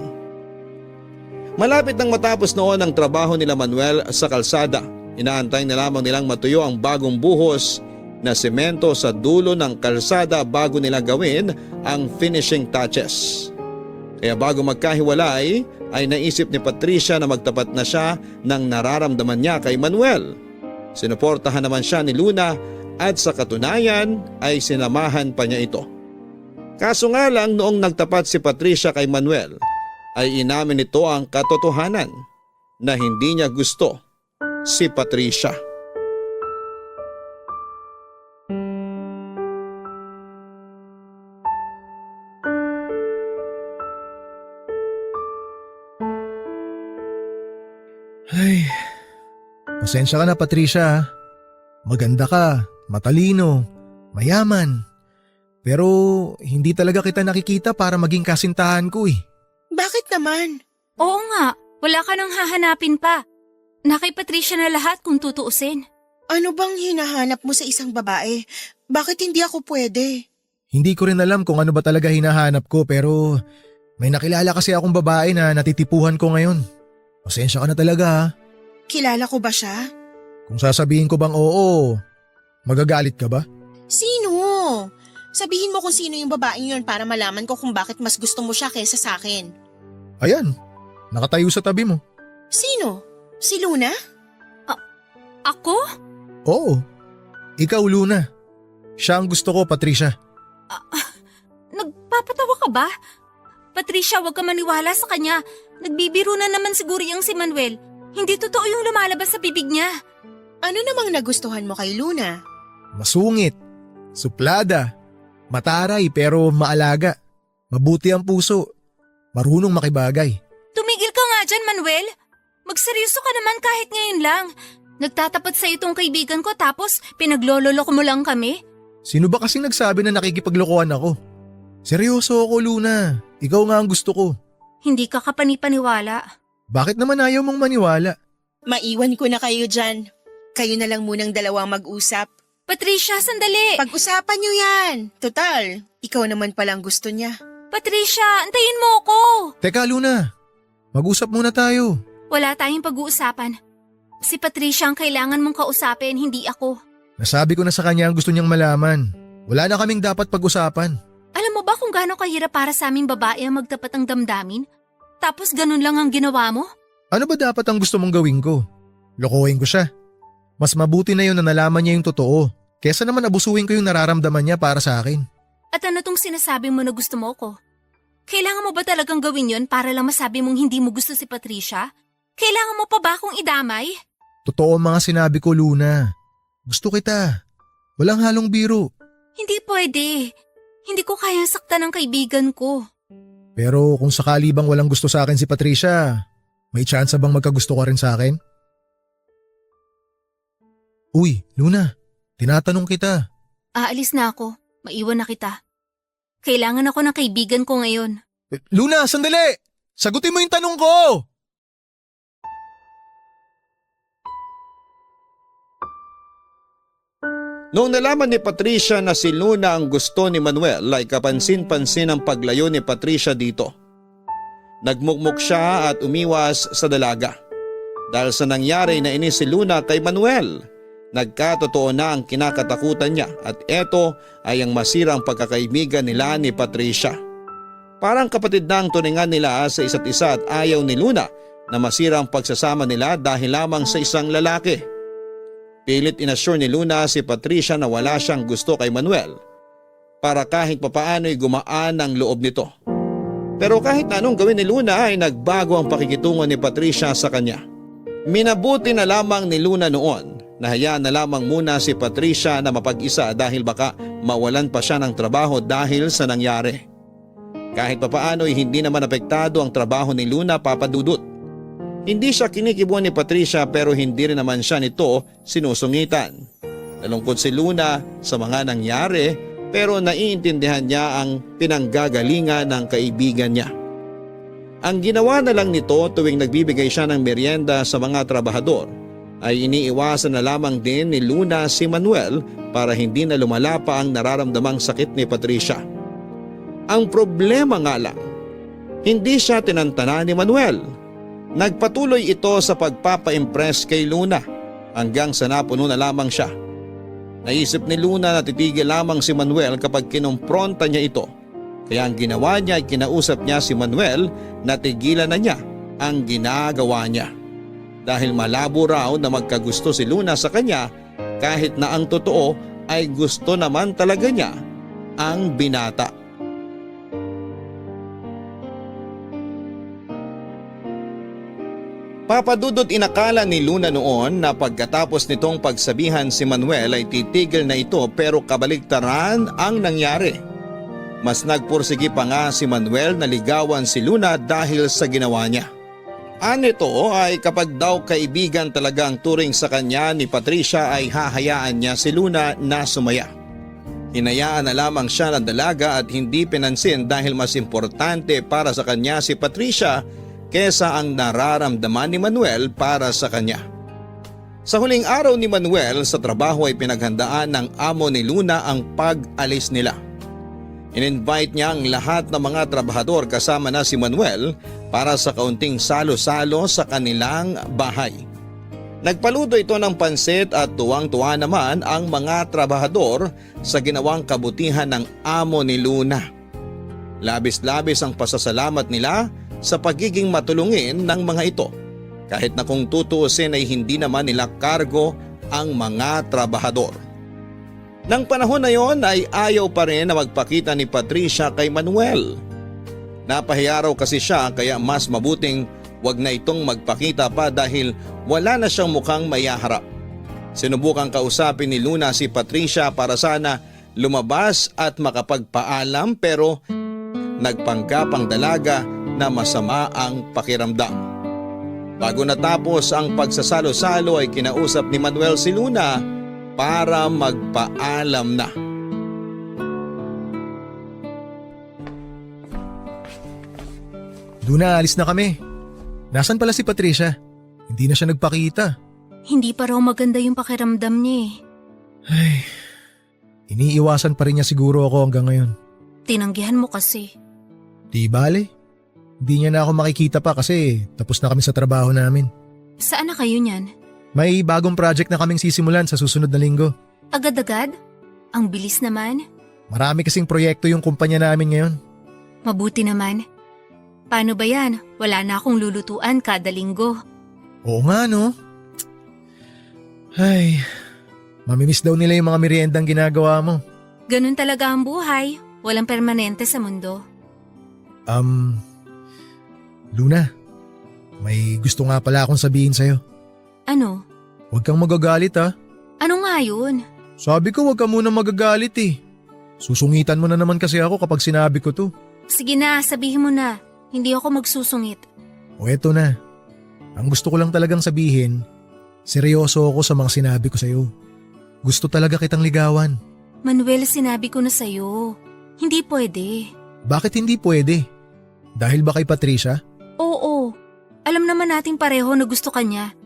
Malapit nang matapos noon ang trabaho nila Manuel sa kalsada. Inaantay na lamang nilang matuyo ang bagong buhos na semento sa dulo ng kalsada bago nila gawin ang finishing touches. Kaya bago magkahiwalay ay naisip ni Patricia na magtapat na siya ng nararamdaman niya kay Manuel. Sinuportahan naman siya ni Luna at sa katunayan ay sinamahan pa niya ito. Kaso nga lang noong nagtapat si Patricia kay Manuel ay inamin nito ang katotohanan na hindi niya gusto si Patricia. Ay, pasensya ka na Patricia. Maganda ka, matalino, mayaman. Pero hindi talaga kita nakikita para maging kasintahan ko eh. Bakit naman? Oo nga, wala ka nang hahanapin pa. Na kay Patricia na lahat kung tutuusin. Ano bang hinahanap mo sa isang babae? Bakit hindi ako pwede? Hindi ko rin alam kung ano ba talaga hinahanap ko pero may nakilala kasi akong babae na natitipuhan ko ngayon. Pasensya ka na talaga ha. Kilala ko ba siya? Kung sasabihin ko bang oo, magagalit ka ba? Sino? Sabihin mo kung sino yung babaeng yun para malaman ko kung bakit mas gusto mo siya kaysa sa akin. Ayan, nakatayo sa tabi mo. Sino? Si Luna? Ako? Oo, ikaw Luna. Siya ang gusto ko, Patricia. Nagpapatawa ka ba? Patricia, huwag ka maniwala sa kanya. Nagbibiro na naman siguro yung si Manuel. Hindi totoo yung lumalabas sa bibig niya. Ano namang nagustuhan mo kay Luna? Masungit, suplada, mataray pero maalaga, mabuti ang puso, marunong makibagay. Tumigil ka nga dyan, Manuel. Magseryoso ka naman kahit ngayon lang. Nagtatapat sa itong kaibigan ko tapos pinaglololok mo lang kami. Sino ba kasing nagsabi na nakikipaglokohan ako? Seryoso ako, Luna. Ikaw nga ang gusto ko. Hindi ka kapanipaniwala. Bakit naman ayaw mong maniwala? Maiwan ko na kayo dyan. Kayo na lang munang dalawang mag-usap. Patricia, sandali! Pag-usapan niyo yan. Total, ikaw naman palang gusto niya. Patricia, antayin mo ako! Teka, Luna. Mag-usap muna tayo. Wala tayong pag-uusapan. Si Patricia ang kailangan mong kausapin, hindi ako. Nasabi ko na sa kanya ang gusto niyang malaman. Wala na kaming dapat pag-usapan. Alam mo ba kung gaano kahirap para sa aming babae ang magtapat ng damdamin? Tapos ganun lang ang ginawa mo? Ano ba dapat ang gusto mong gawin ko? Lokohin ko siya. Mas mabuti na yun na nalaman niya yung totoo. Kesa naman abusuin ko yung nararamdaman niya para sa akin. At ano tong sinasabi mo na gusto mo ko? Kailangan mo ba talagang gawin yon para lang masabi mong hindi mo gusto si Patricia? Kailangan mo pa ba akong idamay? Totoo ang mga sinabi ko, Luna. Gusto kita. Walang halong biro. Hindi pwede. Hindi ko kayang saktan ng kaibigan ko. Pero kung sakali bang walang gusto sa akin si Patricia, may chance bang magkagusto ka rin sa akin? Uy, Luna, tinatanong kita. Aalis na ako. Maiwan na kita. Kailangan ako ng kaibigan ko ngayon. Luna, sandali! Sagutin mo yung tanong ko! Noong nalaman ni Patricia na si Luna ang gusto ni Manuel ay kapansin-pansin ang paglayo ni Patricia dito. Nagmukmuk siya at umiwas sa dalaga. Dahil sa nangyari na inis si Luna kay Manuel, nagkatotoo na ang kinakatakutan niya at eto ay ang masirang pagkakaibigan nila ni Patricia. Parang kapatid na ang turingan nila sa isa't isa at ayaw ni Luna na masirang pagsasama nila dahil lamang sa isang lalaki. Pilit inassure ni Luna si Patricia na wala siyang gusto kay Manuel para kahit papaano'y gumaan ang loob nito. Pero kahit na anong gawin ni Luna ay nagbago ang pakikitungo ni Patricia sa kanya. Minabuti na lamang ni Luna noon na hayaan na lamang muna si Patricia na mapag-isa dahil baka mawalan pa siya ng trabaho dahil sa nangyari. Kahit papaano'y hindi naman apektado ang trabaho ni Luna, Papa Dudut. Hindi siya kinikibuan ni Patricia pero hindi rin naman siya nito sinusungitan. Nalungkot si Luna sa mga nangyari pero naiintindihan niya ang pinanggagalingan ng kaibigan niya. Ang ginawa na lang nito tuwing nagbibigay siya ng merienda sa mga trabahador ay iniiwasan na lamang din ni Luna si Manuel para hindi na lumala pa ang nararamdamang sakit ni Patricia. Ang problema nga lang, hindi siya tinantana ni Manuel. Nagpatuloy ito sa pagpapa-impress kay Luna hanggang sa napuno na lamang siya. Naisip ni Luna na titigil lamang si Manuel kapag kinumpronta niya ito. Kaya ang ginawa niya ay kinausap niya si Manuel na tigilan na niya ang ginagawa niya. Dahil malabo raw na magkagusto si Luna sa kanya kahit na ang totoo ay gusto naman talaga niya ang binata. Papadudot inakala ni Luna noon na pagkatapos nitong pagsabihan si Manuel ay titigil na ito pero kabaligtaran ang nangyari. Mas nagpursigi pa nga si Manuel na ligawan si Luna dahil sa ginawa niya. Nito ay kapag daw kaibigan talaga ang turing sa kanya ni Patricia ay hahayaan niya si Luna na sumaya. Hinayaan na lamang siya ng dalaga at hindi pinansin dahil mas importante para sa kanya si Patricia kesa ang nararamdaman ni Manuel para sa kanya. Sa huling araw ni Manuel sa trabaho ay pinaghandaan ng amo ni Luna ang pag-alis nila. In-invite niya ang lahat ng mga trabahador kasama na si Manuel para sa kaunting salo-salo sa kanilang bahay. Nagpaluto ito ng pansit at tuwang-tuwa naman ang mga trabahador sa ginawang kabutihan ng amo ni Luna. Labis-labis ang pasasalamat nila sa pagiging matulungin ng mga ito. Kahit na kung tutuusin ay hindi naman nila kargo ang mga trabahador. Nang panahon na yon ay ayaw pa rin na magpakita ni Patricia kay Manuel. Napahiya raw kasi siya kaya mas mabuting wag na itong magpakita pa dahil wala na siyang mukhang mayaharap. Sinubukang kausapin ni Luna si Patricia para sana lumabas at makapagpaalam pero nagpanggap ang dalaga na masama ang pakiramdam. Bago natapos ang pagsasalo-salo ay kinausap ni Manuel si Luna para magpaalam na. Luna, alis na kami. Nasaan pala si Patricia? Hindi na siya nagpakita. Hindi pa raw maganda yung pakiramdam niya eh. Ay, iniiwasan pa rin niya siguro ako hanggang ngayon. Tinanggihan mo kasi. Di bale. Hindi niya na ako makikita pa kasi tapos na kami sa trabaho namin. Saan na kayo niyan? May bagong project na kaming sisimulan sa susunod na linggo. Agad-agad? Ang bilis naman. Marami kasing proyekto yung kumpanya namin ngayon. Mabuti naman. Paano ba yan? Wala na akong lulutuan kada linggo. Oo nga no. Ay, mamimiss daw nila yung mga meriendang ginagawa mo. Ganun talaga ang buhay. Walang permanente sa mundo. Luna, may gusto nga pala akong sabihin sa'yo. Ano? Huwag kang magagalit ha. Ano nga yun? Sabi ko huwag ka muna magagalit eh. Susungitan mo na naman kasi ako kapag sinabi ko to. Sige na, sabihin mo na. Hindi ako magsusungit. O eto na. Ang gusto ko lang talagang sabihin, seryoso ako sa mga sinabi ko sa'yo. Gusto talaga kitang ligawan. Manuel, sinabi ko na sa'yo. Hindi pwede. Bakit hindi pwede? Dahil ba kay Patricia? Oo. Alam naman nating pareho na gusto ka niya.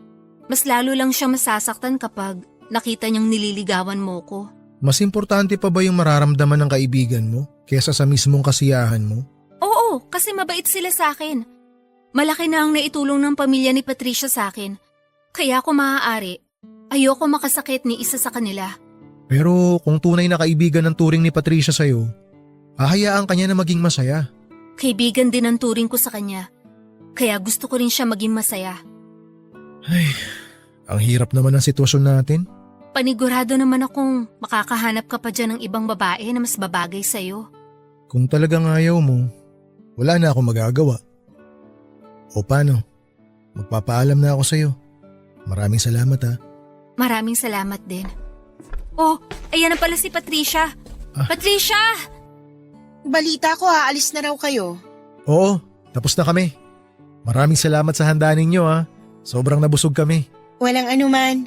Mas lalo lang siya masasaktan kapag nakita niyang nililigawan mo ko. Mas importante pa ba yung mararamdaman ng kaibigan mo kesa sa mismong kasiyahan mo? Oo, kasi mabait sila sa akin. Malaki na ang naitulong ng pamilya ni Patricia sa akin. Kaya kung maaari, ayoko makasakit ni isa sa kanila. Pero kung tunay na kaibigan ng turing ni Patricia sa'yo, hahayaan ka niya na maging masaya. Kaibigan din ang turing ko sa kanya. Kaya gusto ko rin siya maging masaya. Ay, ang hirap naman ng sitwasyon natin. Panigurado naman akong makakahanap ka pa dyan ng ibang babae na mas babagay sa'yo. Kung talagang ayaw mo, wala na akong magagawa. O paano? Magpapaalam na ako sa'yo. Maraming salamat ha. Maraming salamat din. Oh, ayan na pala si Patricia. Patricia! Balita ko aalis na raw kayo. Oo, tapos na kami. Maraming salamat sa handa ninyo ha. Sobrang nabusog kami. Walang anuman.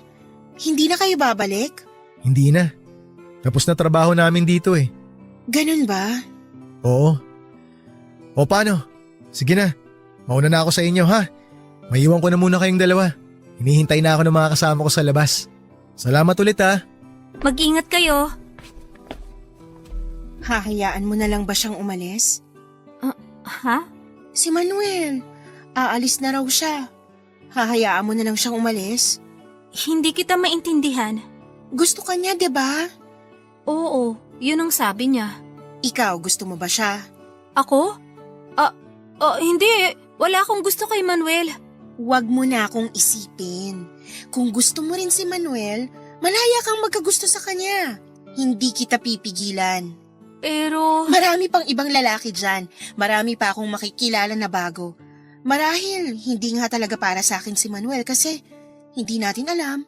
Hindi na kayo babalik? Hindi na. Tapos na trabaho namin dito eh. Ganun ba? Oo. O paano? Sige na. Mauna na ako sa inyo ha. Maiwan ko na muna kayong dalawa. Hinihintay na ako ng mga kasama ko sa labas. Salamat ulit ha. Mag-ingat kayo. Hahayaan mo na lang ba siyang umalis? Ha? Si Manuel. Aalis na raw siya. Hahayaan mo na lang siyang umalis? Hindi kita maintindihan. Gusto ka niya, 'di ba? Oo, yun ang sabi niya. Ikaw, gusto mo ba siya? Ako? Hindi. Wala akong gusto kay Manuel. Huwag mo na akong isipin. Kung gusto mo rin si Manuel, malaya kang magkagusto sa kanya. Hindi kita pipigilan. Pero… Marami pang ibang lalaki dyan. Marami pa akong makikilala na bago. Marahil, hindi nga talaga para sa akin si Manuel kasi hindi natin alam.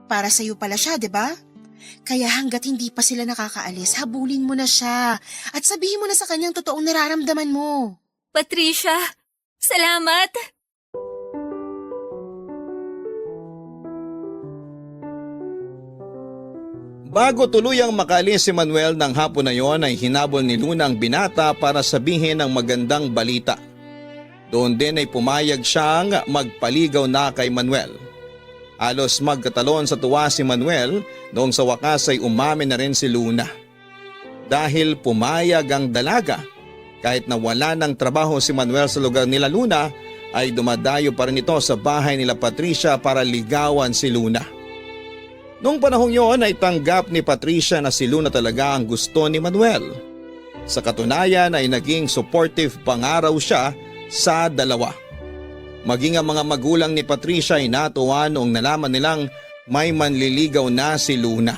Para sa'yo pala siya, 'di ba? Kaya hanggat hindi pa sila nakakaalis, habulin mo na siya at sabihin mo na sa kanyang totoong nararamdaman mo. Patricia, salamat! Bago tuluyang makaalis si Manuel ng hapon na yon ay hinabol ni Luna ang binata para sabihin ang magandang balita. Doon din ay pumayag siyang magpaligaw na kay Manuel. Halos magkatalon sa tuwa si Manuel noong sa wakas ay umamin na rin si Luna. Dahil pumayag ang dalaga, kahit na wala ng trabaho si Manuel sa lugar nila Luna, ay dumadayo pa rin ito sa bahay nila Patricia para ligawan si Luna. Noong panahong yon ay tanggap ni Patricia na si Luna talaga ang gusto ni Manuel. Sa katunayan ay naging supportive pangaraw siya sa dalawa. Maging ang mga magulang ni Patricia ay natuwa noong nalaman nilang may manliligaw na si Luna.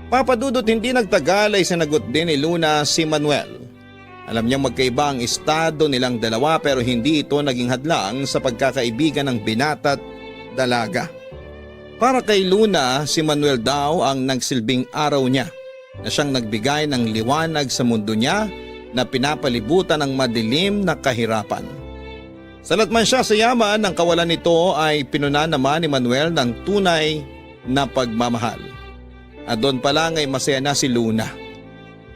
Papadudot hindi nagtagal ay sinagot din ni Luna si Manuel. Alam niyang magkaiba ang estado nilang dalawa pero hindi ito naging hadlang sa pagkakaibigan ng binata at dalaga. Para kay Luna, si Manuel daw ang nagsilbing araw niya na siyang nagbigay ng liwanag sa mundo niya na pinapalibutan ng madilim na kahirapan. Salat man siya sa yaman, ang kawalan nito ay pinuna naman ni Manuel ng tunay na pagmamahal. At doon pa lang ay masaya na si Luna.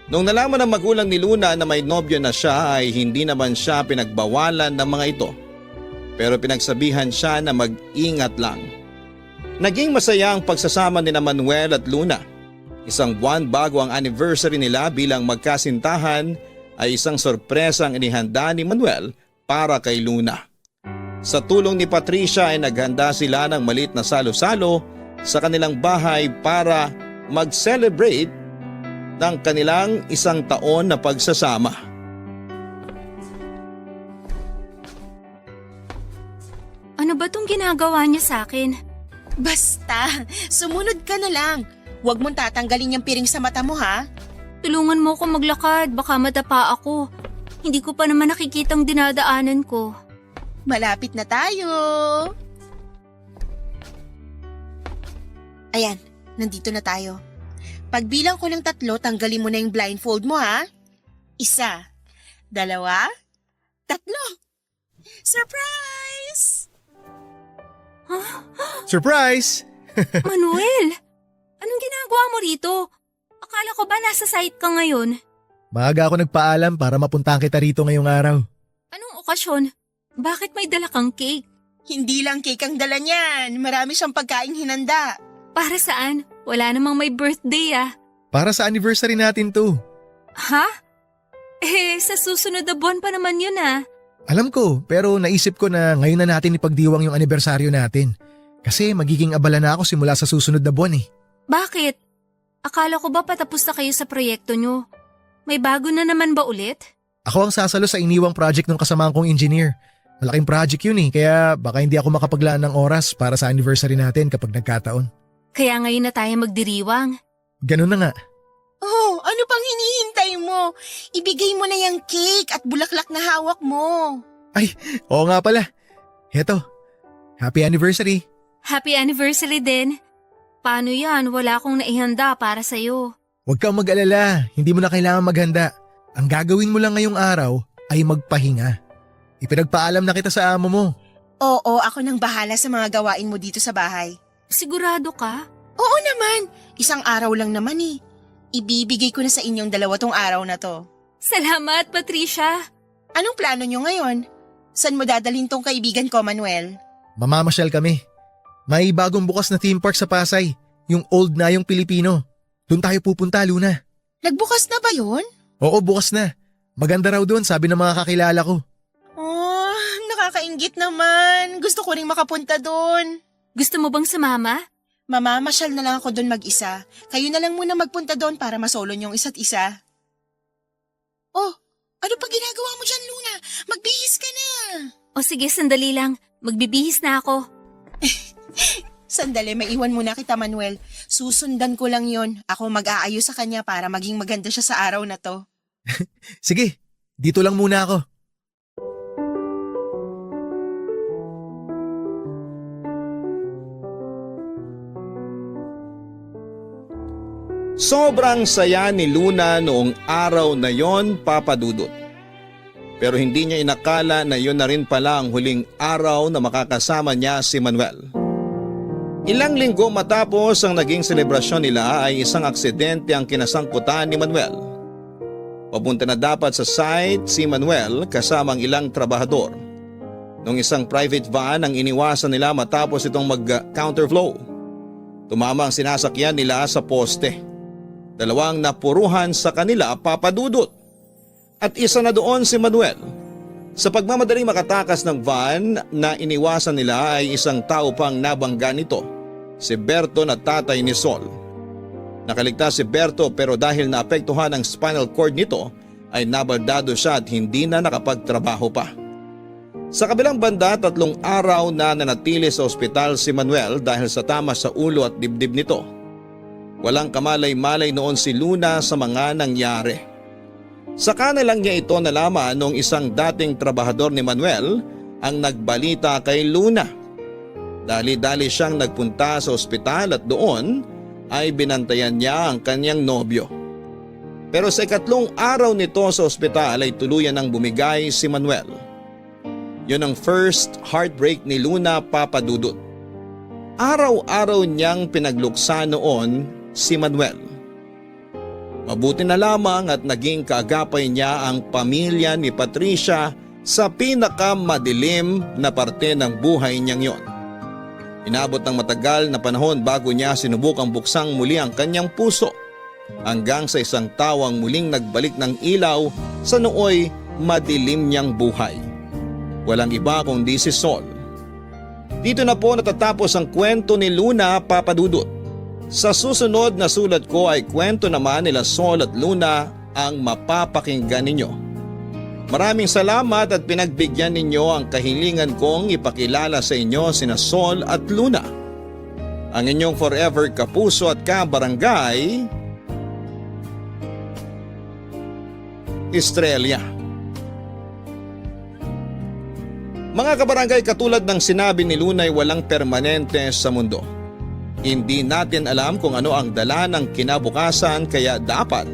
Nung nalaman ng magulang ni Luna na may nobyo na siya ay hindi naman siya pinagbawalan ng mga ito. Pero pinagsabihan siya na mag-ingat lang. Naging masaya ang pagsasama ni Manuel at Luna. Isang buwan bago ang anniversary nila bilang magkasintahan ay isang sorpresa ang inihanda ni Manuel para kay Luna. Sa tulong ni Patricia ay naghanda sila ng maliit na salo-salo sa kanilang bahay para mag-celebrate ng kanilang 1 taon na pagsasama. Ano ba tong ginagawa niya sa akin? Basta, sumunod ka na lang. Huwag mong tatanggalin yung piring sa mata mo ha. Tulungan mo ako maglakad, baka madapa ako. Hindi ko pa naman nakikitang dinadaanan ko. Malapit na tayo. Ayan, nandito na tayo. Pagbilang ko ng 3, tanggalin mo na yung blindfold mo ha. 1, 2, 3. Surprise! Surprise! Manuel, anong ginagawa mo rito? Akala ko ba nasa site ka ngayon? Maaga ako nagpaalam para mapuntahan kita rito ngayong araw. Anong okasyon? Bakit may dala kang cake? Hindi lang cake ang dala niyan. Marami siyang pagkaing hinanda. Para saan? Wala namang may birthday ah. Para sa anniversary natin to. Ha? Sa susunod na buwan pa naman yun ah. Alam ko, pero naisip ko na ngayon na natin ipagdiwang yung anibersaryo natin. Kasi magiging abala na ako simula sa susunod na buwan eh. Bakit? Akala ko ba patapos na kayo sa proyekto nyo? May bago na naman ba ulit? Ako ang sasalo sa iniwang project ng kasamahan kong engineer. Malaking project yun eh, kaya baka hindi ako makapaglaan ng oras para sa anniversary natin kapag nagkataon. Kaya ngayon na tayo magdiriwang. Ganun na nga. Oh, ano pang hinihintay mo? Ibigay mo na yung cake at bulaklak na hawak mo. Oo nga pala. Heto, happy anniversary. Happy anniversary din. Paano yan? Wala akong naihanda para sa'yo. Huwag kang mag-alala, hindi mo na kailangan maghanda. Ang gagawin mo lang ngayong araw ay magpahinga. Ipinagpaalam na kita sa amo mo. Oo, ako nang bahala sa mga gawain mo dito sa bahay. Sigurado ka? Oo naman, 1 araw lang naman eh. Ibibigay ko na sa inyong 2 tong araw na to. Salamat, Patricia. Anong plano nyo ngayon? Saan mo dadalhin tong kaibigan ko, Manuel? Mamamasyal kami. May bagong bukas na theme park sa Pasay, yung old na yung Pilipino. Doon tayo pupunta, Luna. Nagbukas na ba yun? Oo, bukas na. Maganda raw doon, sabi ng mga kakilala ko. Oh, nakakainggit naman. Gusto ko rin makapunta doon. Gusto mo bang sumama? Mamamasyal na lang ako doon mag-isa. Kayo na lang muna magpunta doon para masolo niyong isa't isa. Oh, ano pa ginagawa mo dyan, Luna? Magbihis ka na. O sige, sandali lang. Magbibihis na ako. Sandali, maiwan muna kita, Manuel. Susundan ko lang yon. Ako mag-aayos sa kanya para maging maganda siya sa araw na to. Sige, dito lang muna ako. Sobrang saya ni Luna noong araw na yon, Papa Dudut. Pero hindi niya inakala na yon na rin pala ang huling araw na makakasama niya si Manuel. Ilang linggo matapos ang naging selebrasyon nila ay isang aksidente ang kinasangkutan ni Manuel. Papunta na dapat sa site si Manuel kasama ang ilang trabahador. Nung isang private van ang iniwasan nila matapos itong mag-counterflow. Tumama ang sinasakyan nila sa poste. 2 napuruhan sa kanila, Papa Dudut. At isa na doon si Manuel. Sa pagmamadaling makatakas ng van na iniwasan nila ay isang tao pang nabangga nito, si Berto na tatay ni Sol. Nakaligtas si Berto pero dahil naapektuhan ang spinal cord nito ay nabaldado siya at hindi na nakapagtrabaho pa. Sa kabilang banda, 3 araw na nanatili sa ospital si Manuel dahil sa tama sa ulo at dibdib nito. Walang kamalay-malay noon si Luna sa mga nangyari. Saka na lang niya ito nalaman nung isang dating trabahador ni Manuel ang nagbalita kay Luna. Dali-dali siyang nagpunta sa ospital at doon ay binantayan niya ang kanyang nobyo. Pero sa 3 araw nito sa ospital ay tuluyan ng bumigay si Manuel. Yun ang first heartbreak ni Luna, Papa Dudut. Araw-araw niyang pinagluksa noon si Manuel. Mabuti na lamang at naging kaagapay niya ang pamilya ni Patricia sa pinakamadilim na parte ng buhay niyang yon. Inabot ng matagal na panahon bago niya sinubukang buksang muli ang kanyang puso hanggang sa isang tawang muling nagbalik ng ilaw sa nooy madilim niyang buhay. Walang iba kundi si Sol. Dito na po natatapos ang kwento ni Luna, Papa Dudut. Sa susunod na sulat ko ay kwento naman nila Sol at Luna ang mapapakinggan ninyo. Maraming salamat at pinagbigyan ninyo ang kahilingan kong ipakilala sa inyo sina Sol at Luna. ang inyong forever kapuso at kabarangay, Estrella. Mga kabarangay, katulad ng sinabi ni Lunay, walang permanente sa mundo. Hindi natin alam kung ano ang dala ng kinabukasan, kaya dapat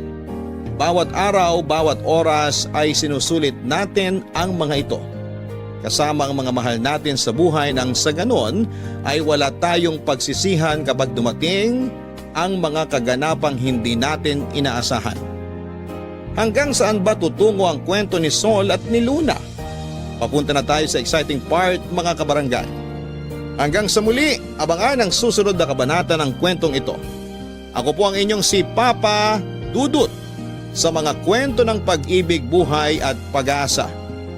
bawat araw, bawat oras ay sinusulit natin ang mga ito. Kasama ang mga mahal natin sa buhay, nang sa ganon ay wala tayong pagsisihan kapag dumating ang mga kaganapang hindi natin inaasahan. Hanggang saan ba tutungo ang kwento ni Sol at ni Luna? Papunta na tayo sa exciting part, mga kabarangay. Hanggang sa muli, abangan ang susunod na kabanata ng kwentong ito. Ako po ang inyong si Papa Dudut sa mga kwento ng pag-ibig, buhay at pag-asa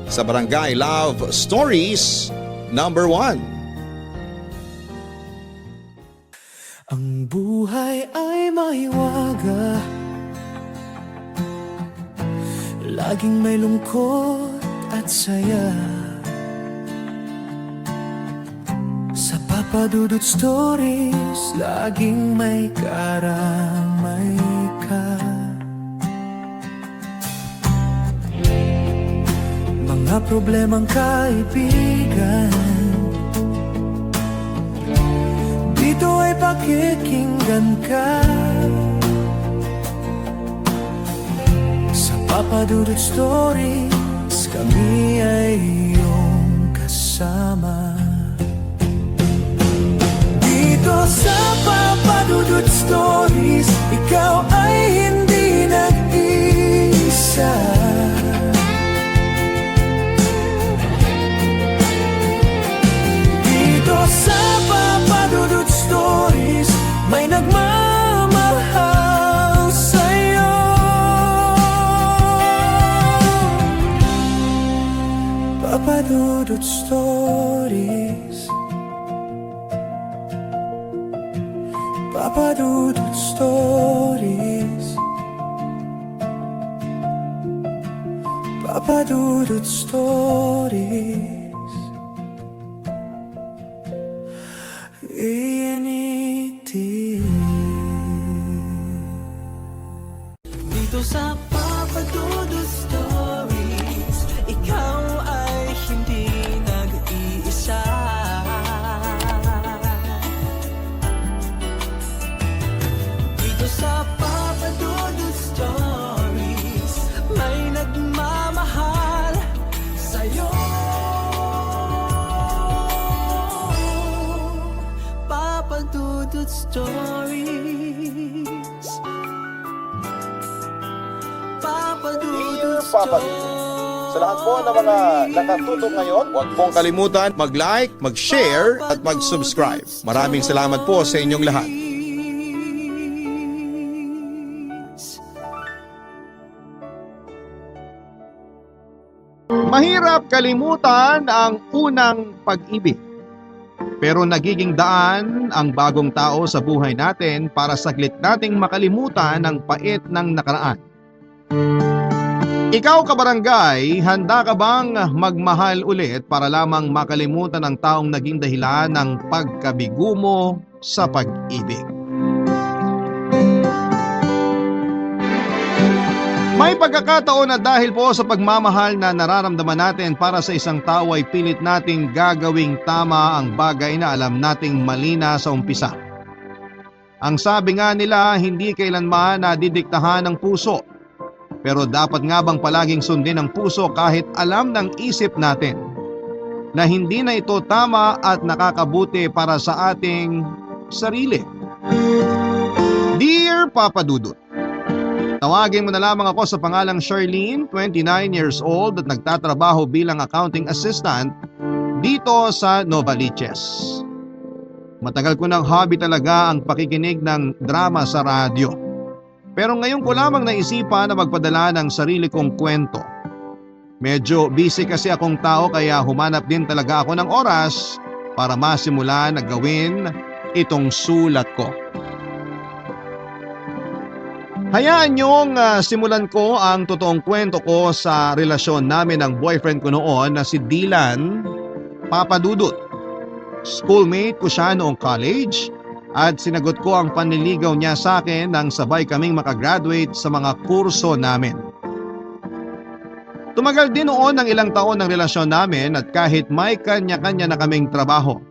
sa Barangay Love Stories number 1. Ang buhay ay maiwaga, laging may lungkot at saya. Sa Papa Dudut Stories, laging may karamay ka. Mga problemang kaibigan, dito ay pakikinggan ka. Sa Papa Dudut Stories, kami ay iyong kasama. Dito sa Papa Dudut Stories, ikaw ay hindi nag-iisa. Dito sa Papa Dudut Stories, may nagmamahal sa'yo. Papa Dudut Stories, Papa Dudut Stories, Papa Dudut Stories. Dito sa Papa Dudut Stories, ikaw ay hindi nag-iisa. Dito sa Papa Dudut Stories, may nagmamahal sa'yo. Papa Dudut Stories, Papa Dudut Papa Dudut. Sa lahat po ng mga nakatutok ngayon, huwag pong kalimutan mag-like, mag-share at mag-subscribe. Maraming salamat po sa inyong lahat. Mahirap kalimutan ang unang pag-ibig. Pero nagiging daan ang bagong tao sa buhay natin para saglit nating makalimutan ang pait ng nakaraan. Ikaw, kabarangay, handa ka bang magmahal ulit para lamang makalimutan ang taong naging dahilan ng pagkabigo mo sa pag-ibig? May pagkakataon na dahil po sa pagmamahal na nararamdaman natin para sa isang tao ay pilit nating gagawing tama ang bagay na alam nating mali na sa umpisa. Ang sabi nga nila, hindi kailanman nadidiktahan ng puso. Pero dapat nga bang palaging sundin ang puso kahit alam ng isip natin na hindi na ito tama at nakakabuti para sa ating sarili? Dear Papa Dudut, tawagin mo na lamang ako sa pangalang Charlene, 29 years old at nagtatrabaho bilang accounting assistant dito sa Novaliches. Matagal ko ng hobby talaga ang pakikinig ng drama sa radyo. Pero ngayon ko lamang naisipan na magpadala ng sarili kong kwento. Medyo busy kasi akong tao kaya humanap din talaga ako ng oras para masimulan na gawin itong sulat ko. Hayaan niyong simulan ko ang totoong kwento ko sa relasyon namin ng boyfriend ko noon na si Dylan Papa Dudut. Schoolmate ko siya noong college at sinagot ko ang panliligaw niya sa akin nang sabay kaming makagraduate sa mga kurso namin. Tumagal din noon ng ilang taon ng relasyon namin at kahit may kanya-kanya na kaming trabaho,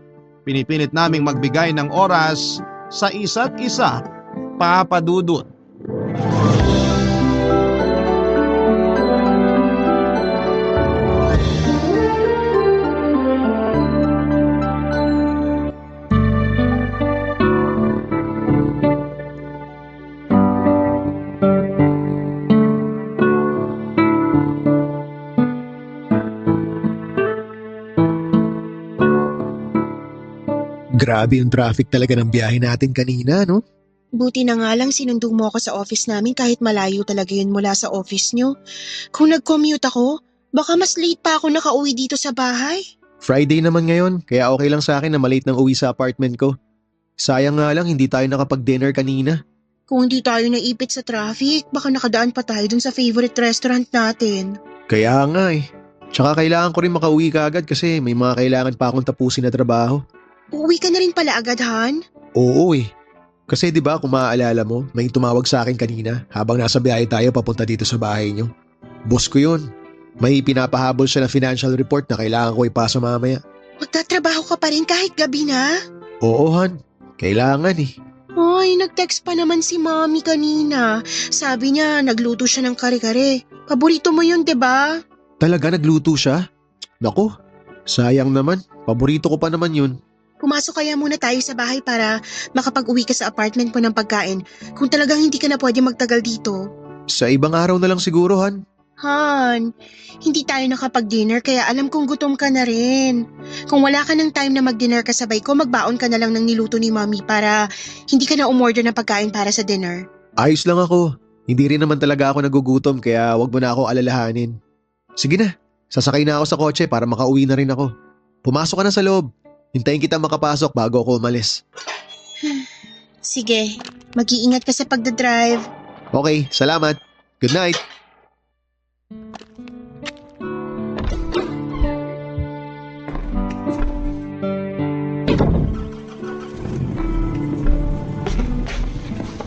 pinipilit naming magbigay ng oras sa isa't isa, Papa Dudut. Grabe yung traffic talaga ng biyahe natin kanina, no? Buti na nga lang sinundong mo ako sa office namin kahit malayo talaga yun mula sa office nyo. Kung nag-commute ako, baka mas late pa ako nakauwi dito sa bahay. Friday naman ngayon, kaya okay lang sa akin na malate nang uwi sa apartment ko. Sayang nga lang hindi tayo nakapag-dinner kanina. Kung hindi tayo naipit sa traffic, baka nakadaan pa tayo dun sa favorite restaurant natin. Kaya nga eh. Tsaka kailangan ko rin makauwi kaagad kasi may mga kailangan pa akong tapusin na trabaho. Uuwi ka na rin pala agad, Han? Oo eh. Kasi 'di ba kung maaalala mo, may tumawag sa akin kanina habang nasa biyahe tayo papunta dito sa bahay niyo. Boss ko 'yun. May pinapahabol siya na financial report na kailangan ko ipasa mamaya. Magtatrabaho ka pa rin kahit gabi na? Oo, Han. Kailangan eh. Ay, nag-text pa naman si Mommy kanina. Sabi niya, nagluto siya ng kare-kare. Paborito mo yun, 'di ba? Talaga nagluto siya? Naku, sayang naman. Paborito ko pa naman 'yun. Pumasok kaya muna tayo sa bahay para makapag-uwi ka sa apartment mo ng pagkain kung talagang hindi ka na pwede magtagal dito. Sa ibang araw na lang siguro, Han. Han, hindi tayo nakapag-dinner kaya alam kong gutom ka na rin. Kung wala ka ng time na mag-dinner kasabay ko, magbaon ka na lang ng niluto ni Mommy para hindi ka na umorder ng pagkain para sa dinner. Ayos lang ako. Hindi rin naman talaga ako nagugutom kaya wag mo na ako alalahanin. Sige na, sasakay na ako sa kotse para makauwi na rin ako. Pumasok ka na sa loob. Hintayin kita makapasok bago ako umalis. Sige, mag-iingat ka sa pagdadrive. Okay, salamat. Good night.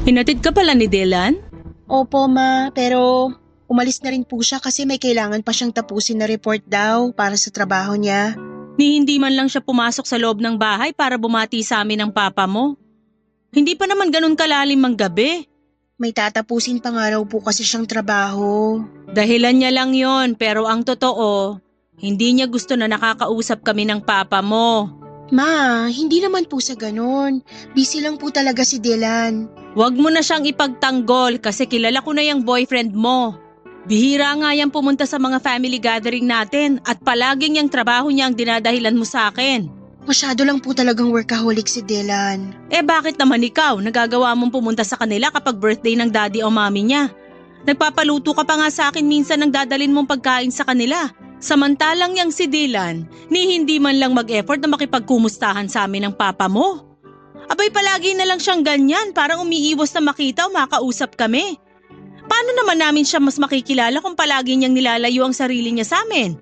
Hinatid ka pala ni Dylan? Opo, Ma, pero umalis na rin po siya kasi may kailangan pa siyang tapusin na report daw para sa trabaho niya. Ni hindi man lang siya pumasok sa loob ng bahay para bumati sa amin ng papa mo. Hindi pa naman ganun kalalim ang gabi. May tatapusin pa nga raw po kasi siyang trabaho. Dahilan niya lang yon, pero ang totoo, hindi niya gusto na nakakausap kami ng papa mo. Ma, hindi naman po sa ganun. Busy lang po talaga si Dylan. Huwag mo na siyang ipagtanggol kasi kilala ko na yung boyfriend mo. Bihira nga yan pumunta sa mga family gathering natin at palaging yung trabaho niya ang dinadahilan mo sa akin. Masyado lang po talagang workaholic si Dylan. Eh bakit naman ikaw nagagawa mong pumunta sa kanila kapag birthday ng daddy o mommy niya? Nagpapaluto ka pa nga sa akin minsan ng dadalin mong pagkain sa kanila. Samantalang yang si Dylan, ni hindi man lang mag-effort na makipagkumustahan sa amin ng papa mo. Abay palagi na lang siyang ganyan, parang umiiwas na makita o makausap kami. Paano naman namin siya mas makikilala kung palagi niyang nilalayo ang sarili niya sa amin?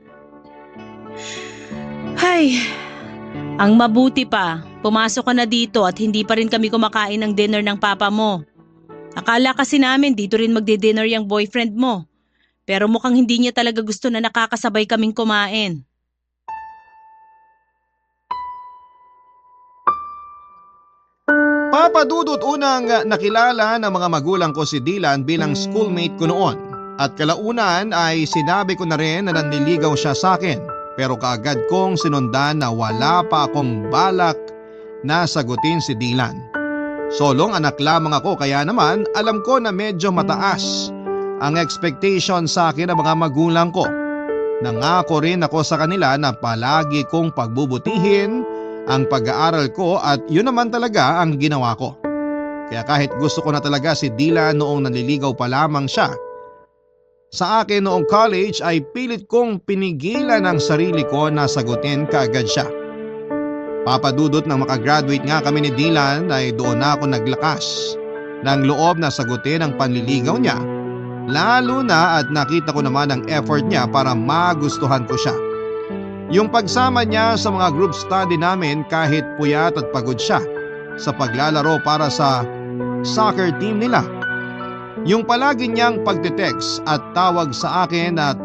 Hay, ang mabuti pa, pumasok ka na dito at hindi pa rin kami kumakain ng dinner ng papa mo. Akala kasi namin dito rin magdi-dinner yung boyfriend mo. Pero mukhang hindi niya talaga gusto na nakakasabay kaming kumain. Papa Dudut, unang nakilala ng mga magulang ko si Dylan bilang schoolmate ko noon. At kalaunan ay sinabi ko na rin na nanliligaw siya sa akin. Pero kaagad kong sinundan na wala pa akong balak na sagutin si Dylan. Solong anak lamang ako kaya naman alam ko na medyo mataas ang expectation sa akin ng mga magulang ko. Nangako rin ako sa kanila na palagi kong pagbubutihin ang pag-aaral ko at yun naman talaga ang ginawa ko. Kaya kahit gusto ko na talaga si Dylan noong nanliligaw pa lamang siya sa akin noong college ay pilit kong pinigilan ang sarili ko na sagutin kaagad siya. Papadudot nang makagraduate nga kami ni Dylan ay doon na ako naglakas ng loob na sagutin ang panliligaw niya. Lalo na at nakita ko naman ang effort niya para magustuhan ko siya. Yung pagsama niya sa mga group study namin kahit puyat at pagod siya, sa paglalaro para sa soccer team nila. Yung palagi niyang pagte-text at tawag sa akin at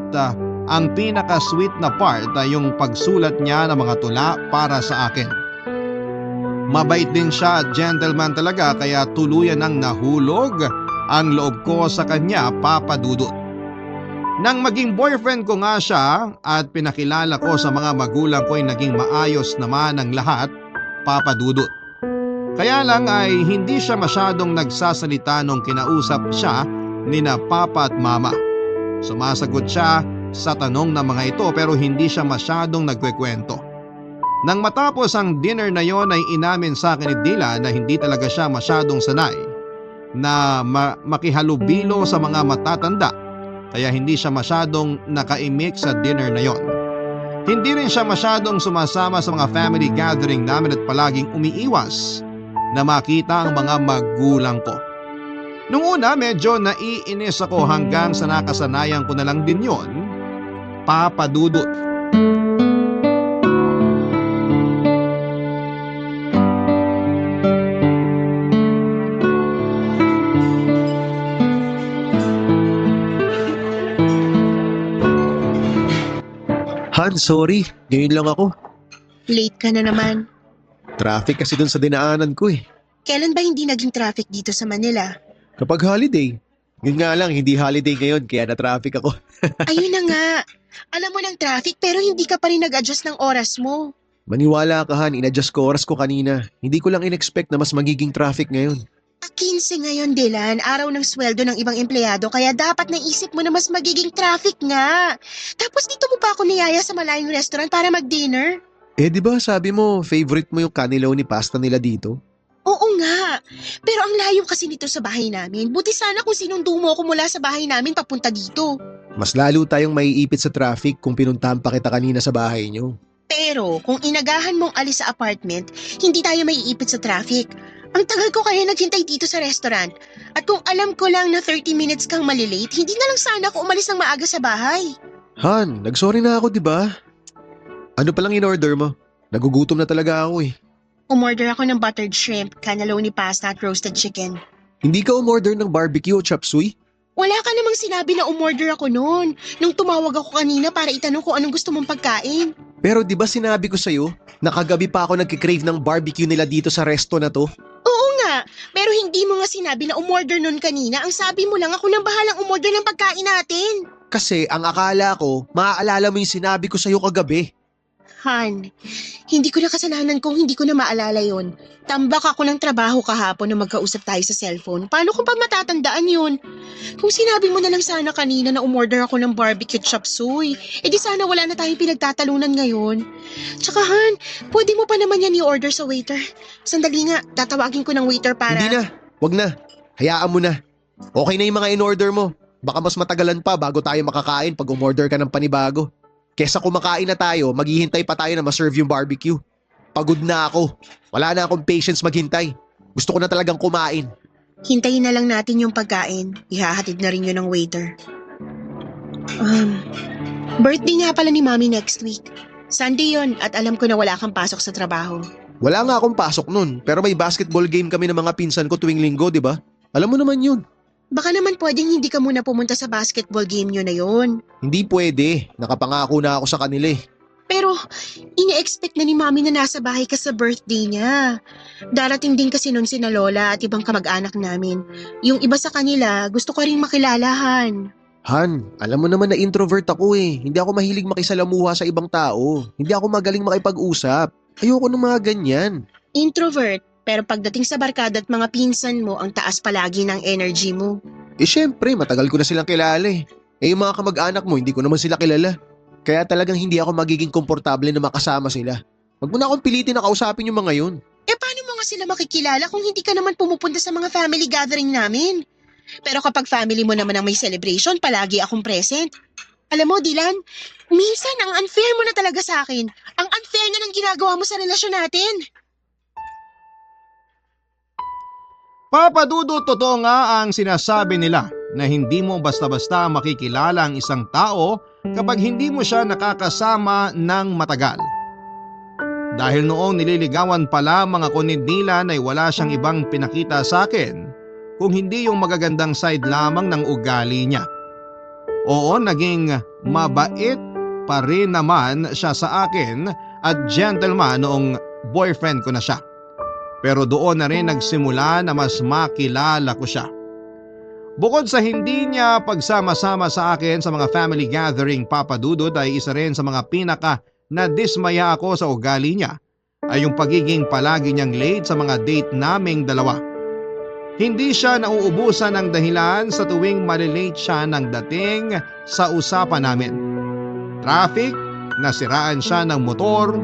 ang pinaka-sweet na part ay yung pagsulat niya ng mga tula para sa akin. Mabait din siya at gentleman talaga kaya tuluyan nang nahulog ang loob ko sa kanya, Papa Dudut. Nang maging boyfriend ko nga siya at pinakilala ko sa mga magulang ko ay naging maayos naman ang lahat, Papa Dudut. Kaya lang ay hindi siya masyadong nagsasalita nung kinausap siya ni na Papa at Mama. Sumasagot siya sa tanong ng mga ito pero hindi siya masyadong nagkwekwento. Nang matapos ang dinner na yon ay inamin sa akin ni Dylan na hindi talaga siya masyadong sanay na makihalubilo sa mga matatanda kaya hindi siya masyadong nakaimik sa dinner na yon. Hindi rin siya masyadong sumasama sa mga family gathering namin at palaging umiiwas na makita ang mga magulang ko. Nung una medyo naiinis ako hanggang sa nakasanayan ko na lang din yon, Papa Dudut. Han, sorry. Ngayon lang ako. Late ka na naman. Traffic kasi dun sa dinaanan ko eh. Kailan ba hindi naging traffic dito sa Manila? Kapag holiday. Yun nga lang, hindi holiday ngayon kaya na-traffic ako. Ayun na nga. Alam mo ng traffic pero hindi ka pa rin nag-adjust ng oras mo. Maniwala ka Han, in-adjust ko oras ko kanina. Hindi ko lang in-expect na mas magiging traffic ngayon. 15 ngayon, Dylan. Araw ng sweldo ng ibang empleyado kaya dapat naisip mo na mas magiging traffic nga. Tapos dito mo pa ako niyaya sa malayong restaurant para mag-dinner? Eh di ba sabi mo, favorite mo yung kanilaw ni pasta nila dito? Oo nga. Pero ang layo kasi nito sa bahay namin. Buti sana kung sinundo mo ako mula sa bahay namin papunta dito. Mas lalo tayong maiipit sa traffic kung pinuntahan pa kita kanina sa bahay nyo. Pero kung inagahan mong alis sa apartment, hindi tayo maiipit sa traffic. Ang tagal ko kaya naghintay dito sa restaurant. At kung alam ko lang na 30 minutes kang malilate, hindi na lang sana ako umalis ng maaga sa bahay. Han, nagsorry na ako di ba? Ano palang in-order mo? Nagugutom na talaga ako eh. Umorder ako ng buttered shrimp, cannelloni pasta at roasted chicken. Hindi ka umorder ng barbecue o chop suey? Wala ka namang sinabi na umorder ako noon. Nung tumawag ako kanina para itanong kung anong gusto mong pagkain. Pero di ba sinabi ko sa'yo, nakagabi pa ako nagkikrave ng barbecue nila dito sa resto na to? Oo nga, pero hindi mo nga sinabi na umorder noon kanina. Ang sabi mo lang ako nang bahalang umorder ng pagkain natin. Kasi ang akala ko, maaalala mo yung sinabi ko sa'yo kagabi. Han, hindi ko na kasalanan kung hindi ko na maalala yon. Tambak ako ng trabaho kahapon na magkausap tayo sa cellphone. Paano ko pa matatandaan yun? Kung sinabi mo na lang sana kanina na umorder ako ng barbecue chop suey, edi sana wala na tayong pinagtatalunan ngayon. Tsaka Han, pwede mo pa naman yan i-order sa waiter. Sandali nga, tatawagin ko ng waiter para… Hindi na, wag na. Hayaan mo na. Okay na yung mga in-order mo. Baka mas matagalan pa bago tayo makakain pag umorder ka ng panibago. Kesa kumakain na tayo, maghihintay pa tayo na ma-serve yung barbecue. Pagod na ako. Wala na akong patience maghintay. Gusto ko na talagang kumain. Hintayin na lang natin yung pagkain. Ihahatid na rin yun ng waiter. Birthday nga pala ni Mami next week. Sunday yun at alam ko na wala kang pasok sa trabaho. Wala nga akong pasok nun, pero may basketball game kami ng mga pinsan ko tuwing linggo, di ba? Alam mo naman yun. Baka naman pwedeng hindi ka muna pumunta sa basketball game nyo na yun. Hindi pwede. Nakapangako na ako sa kanila eh. Pero ine-expect na ni Mami na nasa bahay ka sa birthday niya. Darating din kasi nun sina Lola at ibang kamag-anak namin. Yung iba sa kanila gusto ko rin makilalahan. Han, alam mo naman na introvert ako eh. Hindi ako mahilig makisalamuha sa ibang tao. Hindi ako magaling makipag-usap. Ayoko ng mga ganyan. Introvert, pero pagdating sa barkada at mga pinsan mo, ang taas palagi ng energy mo. Eh syempre, matagal ko na silang kilala eh. Eh yung mga kamag-anak mo, hindi ko naman sila kilala. Kaya talagang hindi ako magiging komportable na makasama sila. Wag mo na akong pilitin na kausapin yung mga yun. Eh paano mo nga sila makikilala kung hindi ka naman pumupunta sa mga family gathering namin? Pero kapag family mo naman ang may celebration, palagi akong present. Alam mo, Dylan, minsan ang unfair mo na talaga sa akin. Ang unfair na ng ginagawa mo sa relasyon natin. Papa Dudut, totoo nga ang sinasabi nila na hindi mo basta-basta makikilala ang isang tao kapag hindi mo siya nakakasama ng matagal. Dahil noong nililigawan pa lamang ako ni Dylan ay wala siyang ibang pinakita sa akin kung hindi yung magagandang side lamang ng ugali niya. Oo, naging mabait pa rin naman siya sa akin at gentleman noong boyfriend ko na siya. Pero doon na rin nagsimula na mas makilala ko siya. Bukod sa hindi niya pagsama-sama sa akin sa mga family gathering, Papa Dudut, ay isa rin sa mga pinaka na dismaya ako sa ugali niya ay yung pagiging palagi niyang late sa mga date naming dalawa. Hindi siya nauubusan ng dahilan sa tuwing malilate siya ng dating sa usapan namin. Traffic, nasiraan siya ng motor,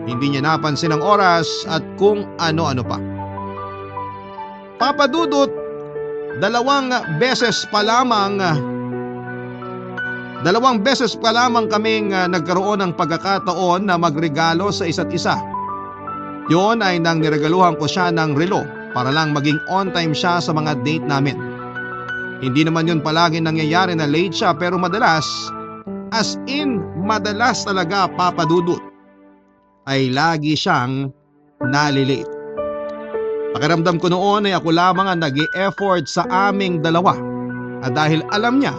hindi niya napansin ang oras at kung ano-ano pa. Papa Dudut, dalawang beses pa lamang kaming nagkaroon ng pagkakataon na magregalo sa isa't isa. Yon ay nang niregaluhan ko siya ng relo para lang maging on time siya sa mga date namin. Hindi naman yun palagi nangyayari na late siya pero madalas, as in madalas talaga, Papa Dudut, ay lagi siyang nalilate. Pakiramdam ko noon ay ako lamang ang nag-e-effort sa aming dalawa at dahil alam niya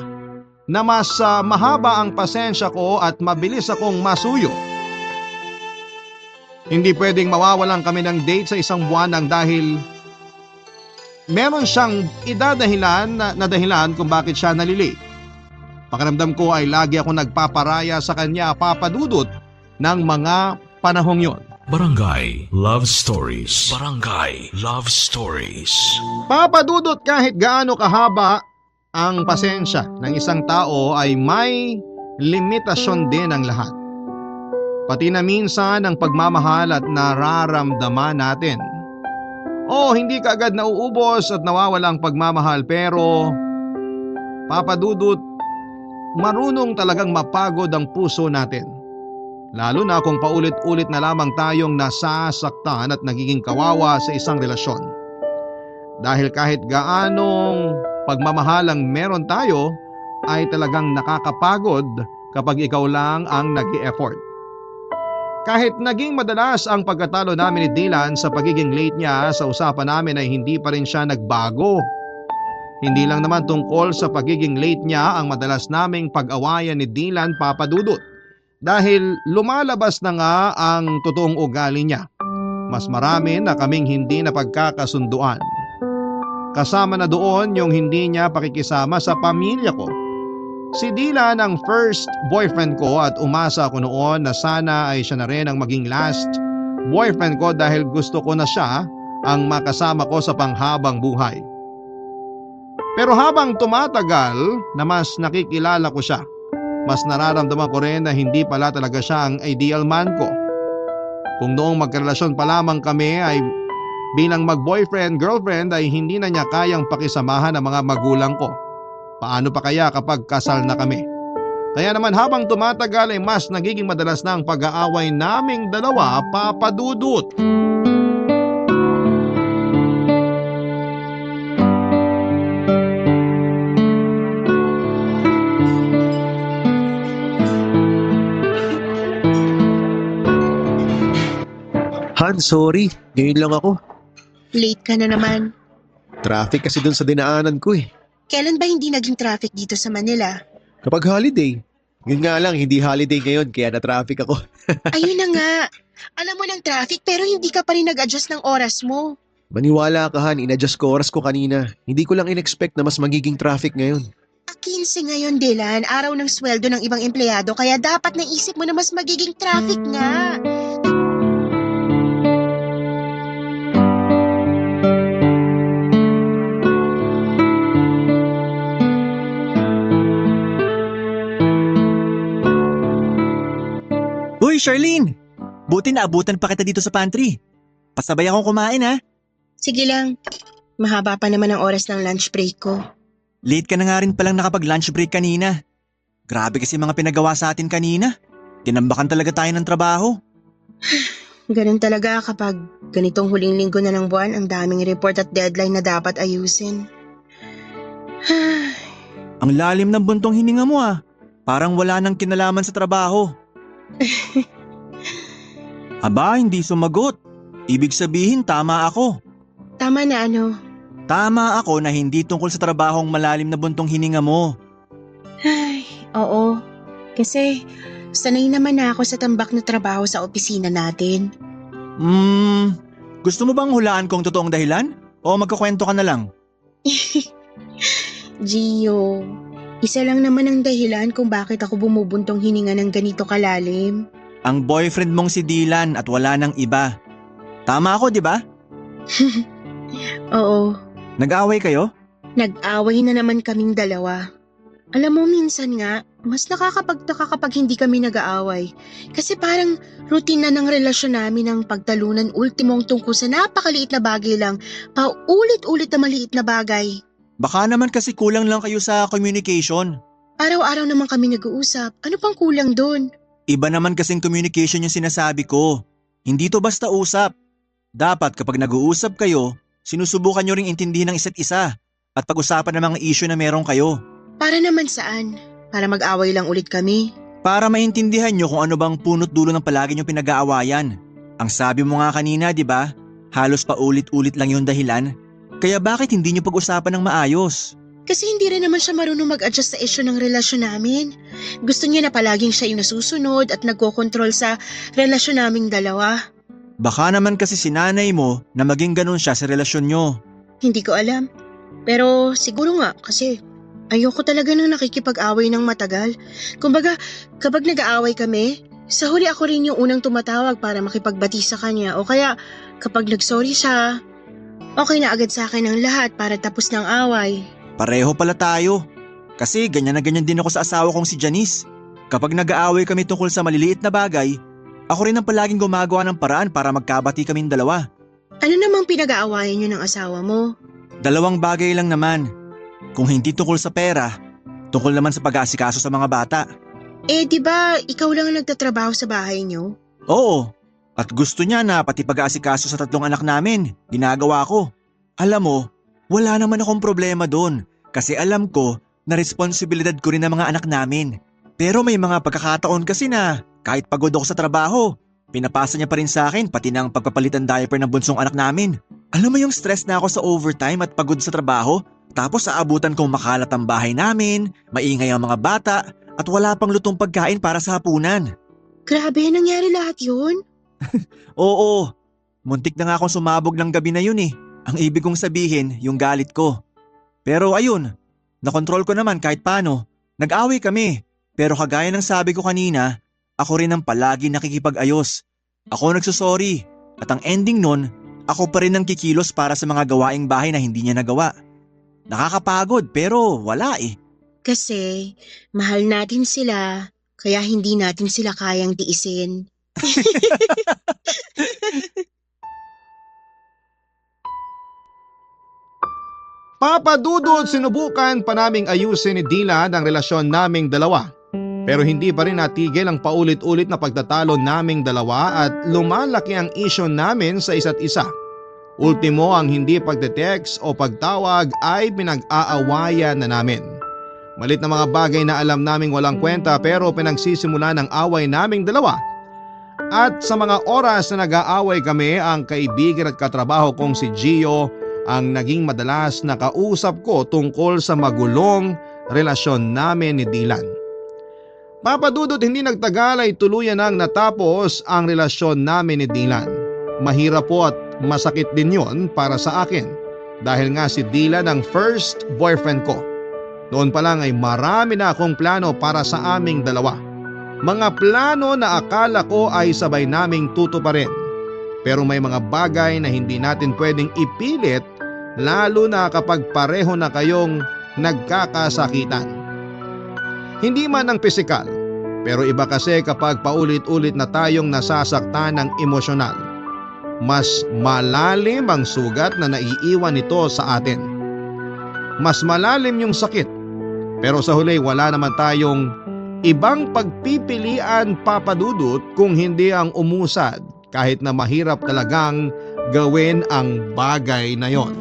na mas mahaba ang pasensya ko at mabilis akong masuyo. Hindi pwedeng mawawalan kami ng date sa isang buwan nang dahil meron siyang idadahilan na dahilan kung bakit siya nalilate. Pakiramdam ko ay lagi ako nagpaparaya sa kanya, Papa Dudut, ng mga panahong yon. Barangay Love Stories. Barangay Love Stories. Papa Dudut, kahit gaano kahaba ang pasensya ng isang tao ay may limitasyon din ang lahat. Pati na minsan ang pagmamahal at nararamdaman natin. Hindi ka agad nauubos at nawawala ang pagmamahal pero Papa Dudut, marunong talagang mapagod ang puso natin. Lalo na kung paulit-ulit na lamang tayong nasasaktan at nagiging kawawa sa isang relasyon. Dahil kahit gaanong pagmamahal ang meron tayo ay talagang nakakapagod kapag ikaw lang ang nag-i-effort. Kahit naging madalas ang pagkatalo namin ni Dylan sa pagiging late niya sa usapan namin ay hindi pa rin siya nagbago. Hindi lang naman tungkol sa pagiging late niya ang madalas naming pag-awayan ni Dylan, Papa Dudut. Dahil lumalabas na nga ang totoong ugali niya. Mas marami na kaming hindi na pagkakasunduan. Kasama na doon yung hindi niya pakikisama sa pamilya ko. Si Dylan ang first boyfriend ko at umasa ako noon na sana ay siya na rin ang maging last boyfriend ko dahil gusto ko na siya ang makasama ko sa panghabang buhay. Pero habang tumatagal na mas nakikilala ko siya, mas nararamdaman ko rin na hindi pala talaga siya ang ideal man ko. Kung noong magkarelasyon pa lamang kami ay bilang mag-boyfriend-girlfriend ay hindi na niya kayang pakisamahan ang mga magulang ko. Paano pa kaya kapag kasal na kami? Kaya naman habang tumatagal ay mas nagiging madalas na ang pag-aaway naming dalawa, Papa Dudut. Han, sorry. Ngayon lang ako. Late ka na naman. Traffic kasi dun sa dinaanan ko eh. Kailan ba hindi naging traffic dito sa Manila? Kapag holiday. Yun nga lang, hindi holiday ngayon kaya na-traffic ako. Ayun na nga. Alam mo ng traffic pero hindi ka pa rin nag-adjust ng oras mo. Maniwala ka Han, in-adjust ko oras ko kanina. Hindi ko lang in-expect na mas magiging traffic ngayon. 15 ngayon, Dylan. Araw ng sweldo ng ibang empleyado kaya dapat naisip mo na mas magiging traffic nga. Uy, Charlene! Buti na abutan pa kita dito sa pantry. Pasabay akong kumain ha. Sige lang. Mahaba pa naman ang oras ng lunch break ko. Late ka na nga rin palang nakapag-lunch break kanina. Grabe kasi mga pinagawa sa atin kanina. Tinambakan talaga tayo ng trabaho. Ganun talaga kapag ganitong huling linggo na ng buwan, ang daming report at deadline na dapat ayusin. Ang lalim ng buntong hininga mo ah. Parang wala nang kinalaman sa trabaho. Aba, hindi sumagot. Ibig sabihin tama ako. Tama na ano? Tama ako na hindi tungkol sa trabahong malalim na buntong hininga mo. Ay, oo. Kasi sanay naman na ako sa tambak na trabaho sa opisina natin. Gusto mo bang hulaan kung totoong dahilan? O magkakwento ka na lang? Gio, isa lang naman ang dahilan kung bakit ako bumubuntong hininga ng ganito kalalim. Ang boyfriend mong si Dylan at wala nang iba. Tama ako, di ba? Oo, Nag-away kayo? nag-away na naman kaming dalawa. Alam mo, minsan nga, mas nakakapagtaka kapag hindi kami nag-aaway. Kasi parang routine na ng relasyon namin ang pagtalunan ultimong tungkol sa napakaliit na bagay lang, paulit-ulit na maliit na bagay. Baka naman kasi kulang lang kayo sa communication. Araw-araw naman kami nag-uusap. Ano pang kulang doon? Iba naman kasing communication yung sinasabi ko. Hindi to basta usap. Dapat kapag nag-uusap kayo, sinusubukan nyo ring intindihin ng isa't isa at pag-usapan ng mga issue na meron kayo. Para naman saan? Para mag-away lang ulit kami? Para maintindihan nyo kung ano bang punot dulo ng palagi nyo pinag-aawayan. Ang sabi mo nga kanina, di ba? Halos paulit-ulit lang yung dahilan. Kaya bakit hindi nyo pag-usapan ng maayos? Kasi hindi rin naman siya marunong mag-adjust sa issue ng relasyon namin. Gusto niya na palaging siya yung nasusunod at nagkokontrol sa relasyon naming dalawa. Baka naman kasi sinanay mo na maging ganun siya sa relasyon nyo. Hindi ko alam. Pero siguro nga kasi ayoko talaga nang nakikipag-away ng matagal. Kumbaga, kapag nag-aaway kami, sa huli ako rin yung unang tumatawag para makipagbati sa kanya. O kaya, kapag nag-sorry siya, okay na agad sa akin ang lahat para tapos ng away. Pareho pala tayo. Kasi ganyan na ganyan din ako sa asawa kong si Janice. Kapag nag-aaway kami tungkol sa maliliit na bagay, ako rin ang palaging gumagawa ng paraan para magkabati kaming dalawa. Ano namang pinag-aawayan niyo ng asawa mo? Dalawang bagay lang naman. Kung hindi tungkol sa pera, tungkol naman sa pag-aasikaso sa mga bata. Eh, di ba ikaw lang ang nagtatrabaho sa bahay niyo? Oo, at gusto niya na pati pag-aasikaso sa 3 anak namin, ginagawa ko. Alam mo, wala naman akong problema doon kasi alam ko na responsibilidad ko rin ang mga anak namin. Pero may mga pagkakataon kasi na kahit pagod ako sa trabaho, pinapasa niya pa rin sa akin pati ng pagpapalitan diaper ng bunsong anak namin. Alam mo yung stress na ako sa overtime at pagod sa trabaho? Tapos aabutan kong makalat ang bahay namin, maingay ang mga bata, at wala pang lutong pagkain para sa hapunan. Grabe, nangyari lahat yun? Oo, muntik na nga akong sumabog ng gabi na yun eh. Ang ibig kong sabihin, yung galit ko. Pero ayun, nakontrol ko naman kahit paano. Nag-away kami, pero kagaya ng sabi ko kanina, ako rin ang palagi nakikipag-ayos. Ako nagsusorry, at ang ending nun, ako pa rin ang kikilos para sa mga gawaing bahay na hindi niya nagawa. Nakakapagod pero wala eh. Kasi mahal natin sila, kaya hindi natin sila kayang tiisin. Papa Dudut, sinubukan pa naming ayusin ni Dylan ang relasyon naming dalawa. Pero hindi pa rin natigil ang paulit-ulit na pagtatalo naming dalawa at lumalaki ang isyu namin sa isa't isa. Ultimo, ang hindi pagte-text o pagtawag ay pinag-aawayan na namin. Malit na mga bagay na alam naming walang kwenta pero pinagsisimula ng away naming dalawa. At sa mga oras na nag-aaway kami, ang kaibigan at katrabaho kong si Gio ang naging madalas na kausap ko tungkol sa magulong relasyon namin ni Dylan. Papa Dudut, hindi nagtagal ay tuluyan nang natapos ang relasyon namin ni Dylan. Mahirap po at masakit din yon para sa akin dahil nga si Dylan ang first boyfriend ko. Noon pa lang ay marami na akong plano para sa aming dalawa. Mga plano na akala ko ay sabay naming tutuparin. Pero may mga bagay na hindi natin pwedeng ipilit lalo na kapag pareho na kayong nagkakasakitan. Hindi man ang pisikal, pero iba kasi kapag paulit-ulit na tayong nasasaktan ng emosyonal. Mas malalim ang sugat na naiiwan nito sa atin. Mas malalim yung sakit, pero sa huli wala naman tayong ibang pagpipilian, Papa Dudut, kung hindi ang umusad kahit na mahirap talagang gawin ang bagay na yon.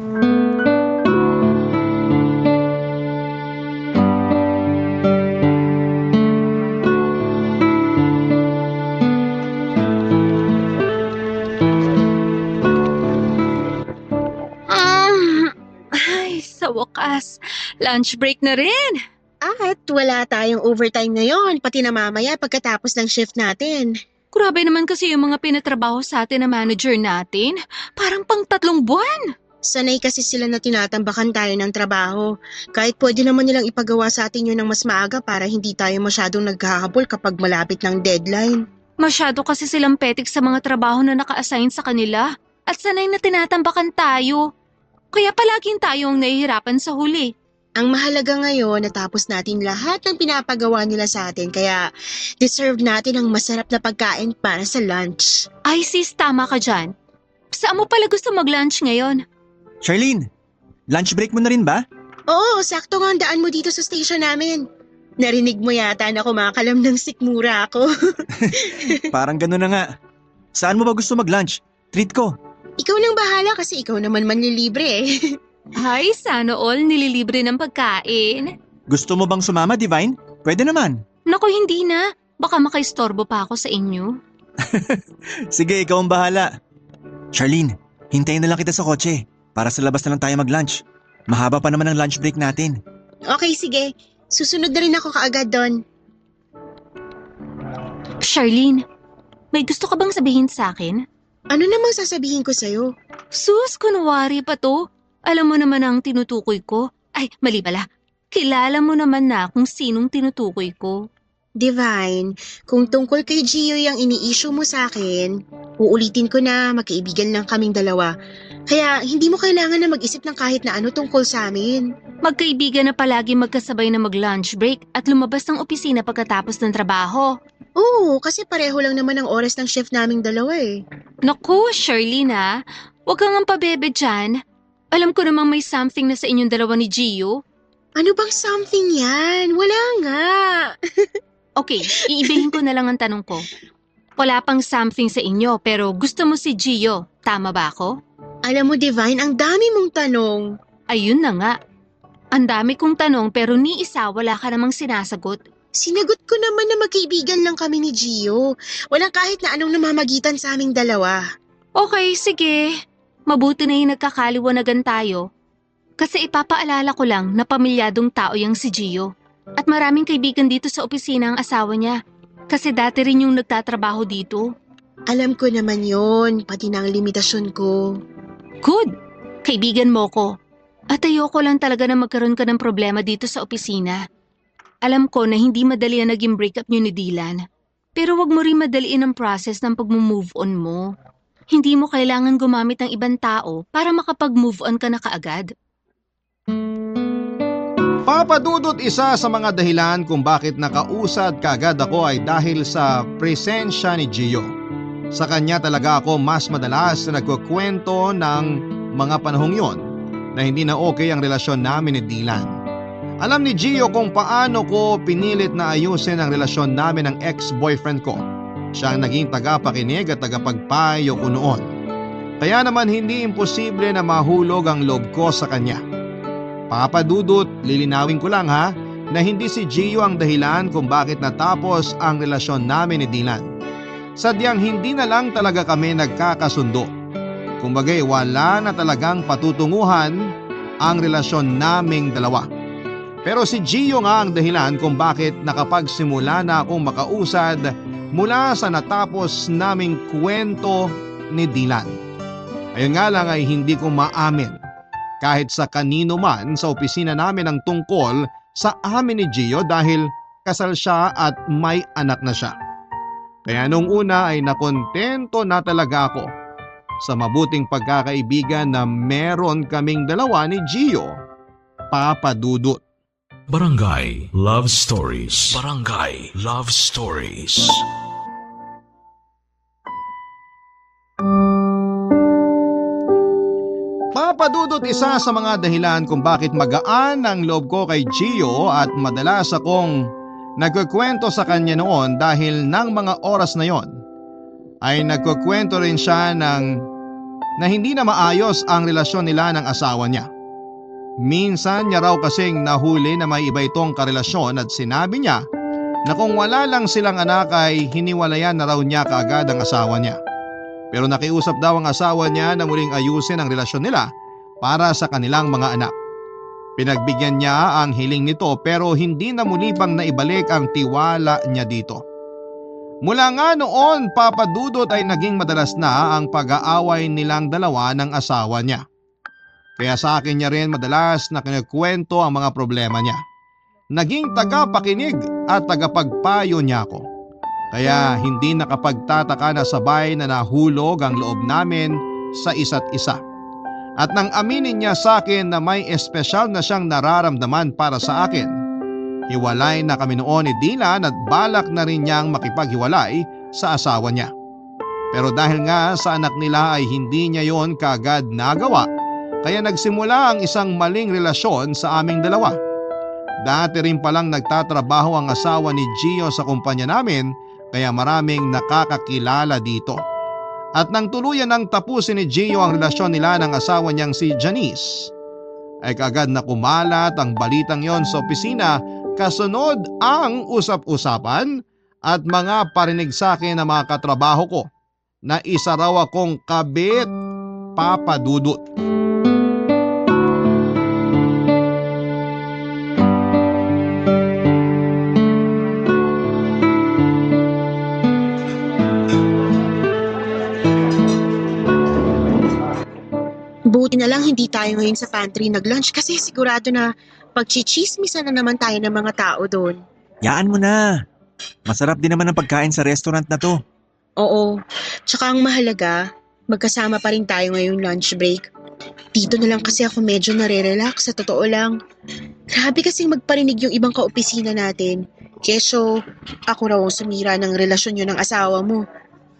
wakas, lunch break na rin. At wala tayong overtime ngayon, pati na mamaya pagkatapos ng shift natin. Grabe naman kasi yung mga pinatrabaho sa atin na manager natin. Parang pang 3 buwan. Sanay kasi sila na tinatambakan tayo ng trabaho. Kahit pwede naman nilang ipagawa sa atin yun ng mas maaga para hindi tayo masyadong naghahabol kapag malapit ng deadline. Masyado kasi silang petik sa mga trabaho na naka-assign sa kanila. At sanay na tinatambakan tayo. Kaya palaging tayo ang nahihirapan sa huli. Ang mahalaga ngayon, natapos natin lahat ng pinapagawa nila sa atin, kaya deserve natin ang masarap na pagkain para sa lunch. Ay sis, tama ka dyan. Saan mo pala gusto mag-lunch ngayon? Charlene, lunch break mo na rin ba? Oo, sakto nga ang daan mo dito sa station namin. Narinig mo yata na kumakalam ng sikmura ako. Parang gano'n na nga. Saan mo ba gusto mag-lunch? Treat ko. Ikaw nang bahala kasi ikaw naman manlilibre eh. Ay, sana all nililibre ng pagkain. Gusto mo bang sumama, Divine? Pwede naman. Naku, hindi na. Baka makaistorbo pa ako sa inyo. Sige, ikaw ang bahala. Charlene, hintayin na lang kita sa kotse. Para sa labas na lang tayo mag-lunch. Mahaba pa naman ang lunch break natin. Okay, sige. Susunod na rin ako kaagad doon. Charlene, may gusto ka bang sabihin sa akin? Ano namang sasabihin ko sa'yo? Sus, kunwari pa to. Alam mo naman ang tinutukoy ko. Ay, mali pala. Kilala mo naman na kung sinong tinutukoy ko. Divine, kung tungkol kay Gio yung ini-issue mo sa akin, uulitin ko na magkaibigan lang kaming dalawa. Kaya hindi mo kailangan na mag-isip ng kahit na ano tungkol sa amin. Magkaibigan na palagi magkasabay na mag-lunch break at lumabas ng opisina pagkatapos ng trabaho. Oo, kasi pareho lang naman ang oras ng shift naming dalawa eh. Naku, Shirley na. Huwag kang ang pabebe dyan. Alam ko namang may something na sa inyong dalawa ni Gio. Ano bang something yan? Wala nga. Okay, iibihin ko na lang ang tanong ko. Wala pang something sa inyo pero gusto mo si Gio. Tama ba ako? Alam mo, Divine, ang dami mong tanong. Ayun na nga. Ang dami kong tanong pero ni isa wala ka namang sinasagot. Sinagot ko naman na magkaibigan lang kami ni Gio. Walang kahit na anong namamagitan sa aming dalawa. Okay, sige. Mabuti na yung nagkakaliwanagan tayo. Kasi ipapaalala ko lang na pamilyadong tao yang si Gio. At maraming kaibigan dito sa opisina ang asawa niya. Kasi dati rin yung nagtatrabaho dito. Alam ko naman yon, pati na ang limitasyon ko. Good! Kaibigan mo ko. At ayoko lang talaga na magkaroon ka ng problema dito sa opisina. Alam ko na hindi madali ang naging breakup niyo ni Dylan. Pero wag mo rin madaliin ang process ng pag-move on mo. Hindi mo kailangan gumamit ng ibang tao para makapag-move on ka na kaagad. Papadudot, isa sa mga dahilan kung bakit nakausad kaagad ako ay dahil sa presensya ni Gio. Sa kanya talaga ako mas madalas na nagkukwento ng mga panahong yon na hindi na okay ang relasyon namin ni Dylan. Alam ni Gio kung paano ko pinilit na ayusin ang relasyon namin ng ex-boyfriend ko. Siya ang naging tagapakinig at tagapagpayo ko noon. Kaya naman hindi imposible na mahulog ang loob ko sa kanya. Papadudot, lilinawin ko lang ha, na hindi si Gio ang dahilan kung bakit natapos ang relasyon namin ni Dylan. Sadyang hindi na lang talaga kami nagkakasundo. Kumbagay wala na talagang patutunguhan ang relasyon naming dalawa. Pero si Gio nga ang dahilan kung bakit nakapagsimula na akong makausad mula sa natapos naming kwento ni Dylan. Ayun nga lang ay hindi ko maamin kahit sa kanino man sa opisina namin ang tungkol sa amin ni Gio dahil kasal siya at may anak na siya. Kaya nung una ay nakontento na talaga ako sa mabuting pagkakaibigan na meron kaming dalawa ni Gio, Papadudot. Barangay Love Stories. Barangay Love Stories. Papadudot, isa sa mga dahilan kung bakit magaan ang loob ko kay Gio at madalas akong nagkukwento sa kanya noon dahil ng mga oras na yon ay nagkukwento rin siya na hindi na maayos ang relasyon nila ng asawa niya. Minsan niya raw kasing nahuli na may iba itong karelasyon at sinabi niya na kung wala lang silang anak ay hiniwalayan na raw niya kaagad ang asawa niya. Pero nakiusap daw ang asawa niya na muling ayusin ang relasyon nila para sa kanilang mga anak. Pinagbigyan niya ang hiling nito pero hindi na muli pang naibalik ang tiwala niya dito. Mula nga noon, Papa Dudut, ay naging madalas na ang pag-aaway nilang dalawa ng asawa niya. Kaya sa akin niya rin madalas na kinukwento ang mga problema niya. Naging tagapakinig at tagapagpayo niya ako. Kaya hindi nakapagtataka na sabay na nahulog ang loob namin sa isa't isa. At nang aminin niya sa akin na may espesyal na siyang nararamdaman para sa akin, hiwalay na kami noon ni Dylan at balak na rin niyang makipaghiwalay sa asawa niya. Pero dahil nga sa anak nila ay hindi niya yon kaagad nagawa, kaya nagsimula ang isang maling relasyon sa aming dalawa. Dati rin palang nagtatrabaho ang asawa ni Gio sa kumpanya namin, kaya maraming nakakakilala dito. At nang tuluyan ng tapusin ni Gio ang relasyon nila ng asawa niyang si Janice, ay kaagad na kumalat ang balitang yon sa opisina, kasunod ang usap-usapan at mga parinig sa akin ng mga katrabaho ko na isa raw akong kabit, Papa Dudut. Buti na lang hindi tayo ngayon sa pantry nag-lunch kasi sigurado na pagchichismisan na naman tayo ng mga tao doon. Yaan mo na. Masarap din naman ang pagkain sa restaurant na to. Oo, tsaka ang mahalaga, magkasama pa rin tayo ngayong lunch break. Dito na lang kasi ako medyo nare-relax, sa totoo lang. Grabe kasing magparinig yung ibang kaopisina natin. Keso, ako raw sumira ng relasyon yun ng asawa mo.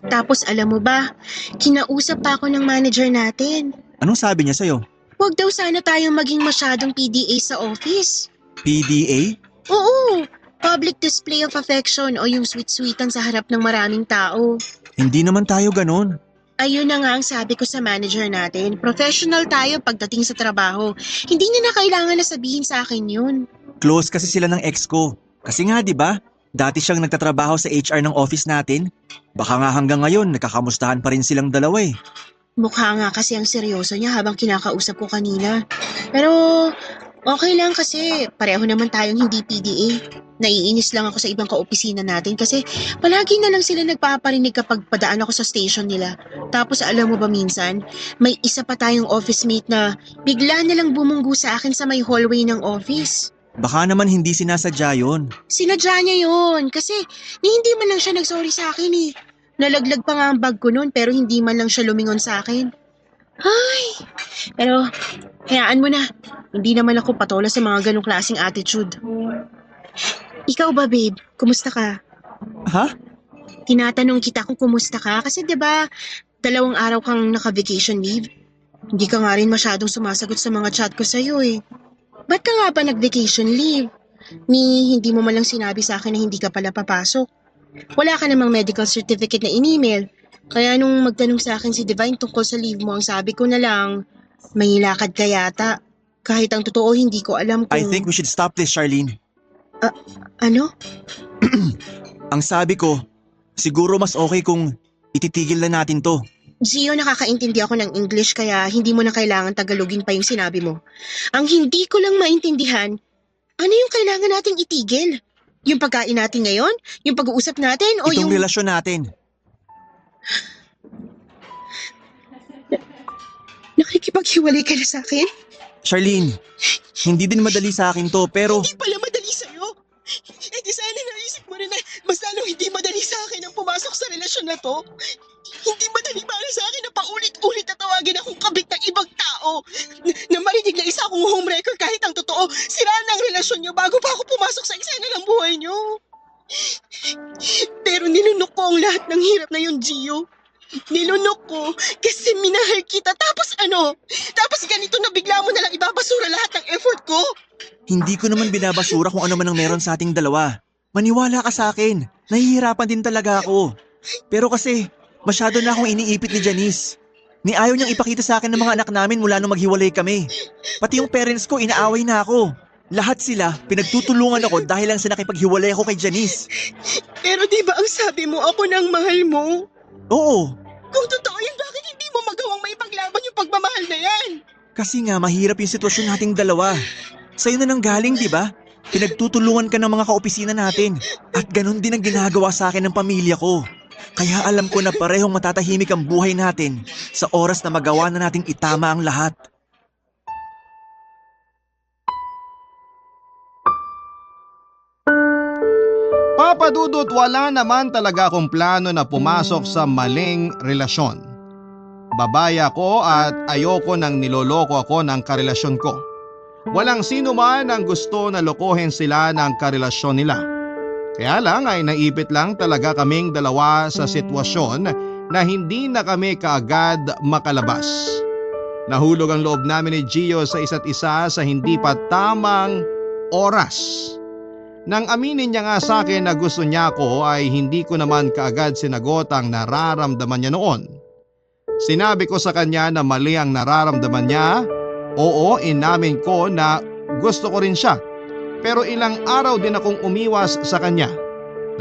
Tapos alam mo ba, kinausap pa ako ng manager natin. Anong sabi niya sa'yo? Huwag daw sana tayong maging masyadong PDA sa office. PDA? Oo, public display of affection o yung sweet-sweetan sa harap ng maraming tao. Hindi naman tayo ganon. Ayun na nga ang sabi ko sa manager natin. Professional tayo pagdating sa trabaho. Hindi niya na kailangan na sabihin sa akin yun. Close kasi sila ng ex ko. Kasi nga 'di ba? Dati siyang nagtatrabaho sa HR ng office natin. Baka nga hanggang ngayon nagkakamustahan pa rin silang dalawa eh. Mukha nga kasi ang seryoso niya habang kinakausap ko kanina. Pero okay lang kasi pareho naman tayong hindi PDA. Naiinis lang ako sa ibang kaopisina natin kasi palagi na lang sila nagpaparinig kapag padaan ako sa station nila. Tapos alam mo ba minsan, may isa pa tayong office mate na bigla na lang bumunggu sa akin sa may hallway ng office. Baka naman hindi sinasadya yun. Sinadya niya yun kasi hindi man lang siya nagsorry sa akin eh. Nalaglag pa nga ang bag ko noon pero hindi man lang siya lumingon sa akin. Ay, pero hayaan mo na. Hindi naman ako patola sa mga ganong klaseng attitude. Ikaw ba babe? Kumusta ka? Ha? Tinatanong kita kung kumusta ka kasi 'di ba 2 araw kang naka-vacation leave. Hindi ka nga rin masyadong sumasagot sa mga chat ko sa'yo eh. Ba't ka nga ba nag-vacation leave? Hindi mo man lang sinabi sa akin na hindi ka pala papasok. Wala ka namang medical certificate na in-email. Kaya nung magtanong sa akin si Divine tungkol sa leave mo, ang sabi ko na lang, may lakad ka yata. Kahit ang totoo, hindi ko alam kung... I think we should stop this, Charlene. Ano? Ang sabi ko, siguro mas okay kung ititigil na natin to. Gio, nakakaintindi ako ng English kaya hindi mo na kailangan Tagalogin pa yung sinabi mo. Ang hindi ko lang maintindihan, ano yung kailangan nating itigil? Yung pagkain natin ngayon? Yung pag-uusap natin? O Itong yung... relasyon natin. Nakikipaghiwalay ka na sa akin? Charlene, hindi din madali sa akin to pero Hindi pala madali sa'yo. Eh di sana naisip mo rin na mas lalong hindi madali sa akin ang pumasok sa relasyon na to. Hindi madali para sa akin na paulit-ulit na tawagin akong kabit ng ibang tao. Na marinig na isa akong home record kahit ang totoo, siraan na ang relasyon niyo bago pa ako pumasok sa eksena ng buhay niyo. Pero nilunok ko ang lahat ng hirap na yun, Gio. Nilunok ko kasi minahal kita. Tapos ano? Tapos ganito na bigla mo nalang ibabasura lahat ng effort ko? hindi ko naman binabasura kung ano man ang meron sa ating dalawa. Maniwala ka sa akin, nahihirapan din talaga ako. Pero kasi, masyado na akong iniipit ni Janice. Ni ayaw niyang ipakita sa akin ng mga anak namin mula nung maghiwalay kami. Pati yung parents ko, inaaway na ako. Lahat sila, pinagtutulungan ako dahil lang sa nakipaghiwalay ako kay Janice. Pero di ba ang sabi mo ako nang mahal mo? Oo, Kung totoo yun, bakit hindi mo magawang maipaglaban yung pagmamahal na yan? kasi nga mahirap yung sitwasyon nating dalawa. Sa'yo na nang galing, di ba? Pinagtutulungan ka ng mga kaopisina natin. At ganun din ang ginagawa sa akin ng pamilya ko. Kaya alam ko na parehong matatahimik ang buhay natin sa oras na magawa na nating itama ang lahat. Papa Dudut, wala naman talaga akong plano na pumasok sa maling relasyon. Babae ako at ayoko nang niloloko ako ng karelasyon ko. Walang sino man ang gusto na lokohin sila ng karelasyon nila. Kaya lang ay naipit lang talaga kaming dalawa sa sitwasyon na hindi na kami kaagad makalabas. Nahulog ang loob namin ni Gio sa isa't isa sa hindi pa tamang oras. Nang aminin niya nga sa akin na gusto niya ako ay hindi ko naman kaagad sinagot ang nararamdaman niya noon. Sinabi ko sa kanya na mali ang nararamdaman niya. Oo, inamin ko na gusto ko rin siya. Pero ilang araw din akong umiwas sa kanya.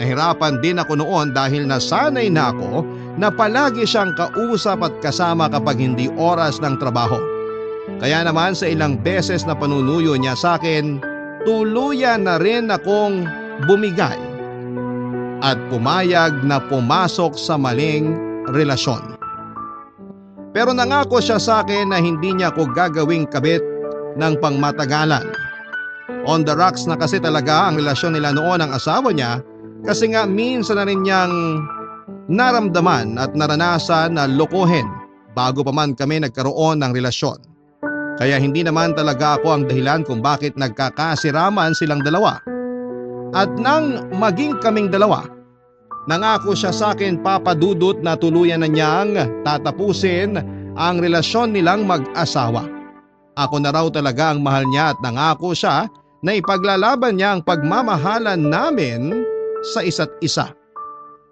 Nahirapan din ako noon dahil nasanay na ako na palagi siyang kausap at kasama kapag hindi oras ng trabaho. Kaya naman sa ilang beses na panunuyo niya sa akin, tuluyan na rin akong bumigay at pumayag na pumasok sa maling relasyon. Pero nangako siya sa akin na hindi niya ako gagawing kabit ng pangmatagalan. On the rocks na kasi talaga ang relasyon nila noon ng asawa niya kasi nga minsan na rin niyang naramdaman at naranasan na lokohin bago pa man kami nagkaroon ng relasyon. Kaya hindi naman talaga ako ang dahilan kung bakit nagkakasiraman silang dalawa. At nang maging kaming dalawa, nangako siya sa akin, Papa Dudut, na tuluyan na niyang tatapusin ang relasyon nilang mag-asawa. Ako na raw talaga ang mahal niya at nangako siya na ipaglalaban niya ang pagmamahalan namin sa isa't isa.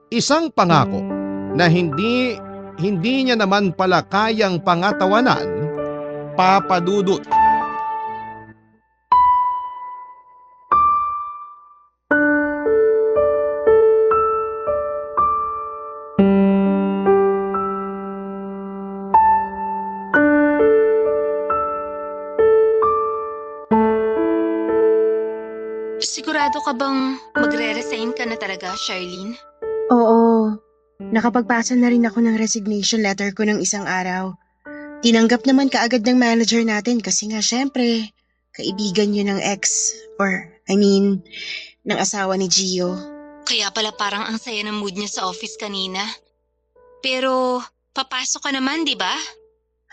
Isang pangako na hindi niya naman pala kayang pangatawanan, Papa Dudut. Sigurado ka bang magre-resign ka na talaga, Charlene? Oo, nakapagpasa na rin ako ng resignation letter ko ng isang araw. Tinanggap naman kaagad ng manager natin kasi nga syempre, kaibigan yun ng ng asawa ni Gio. Kaya pala parang ang saya ng mood niya sa office kanina. Pero papasok ka naman, di ba?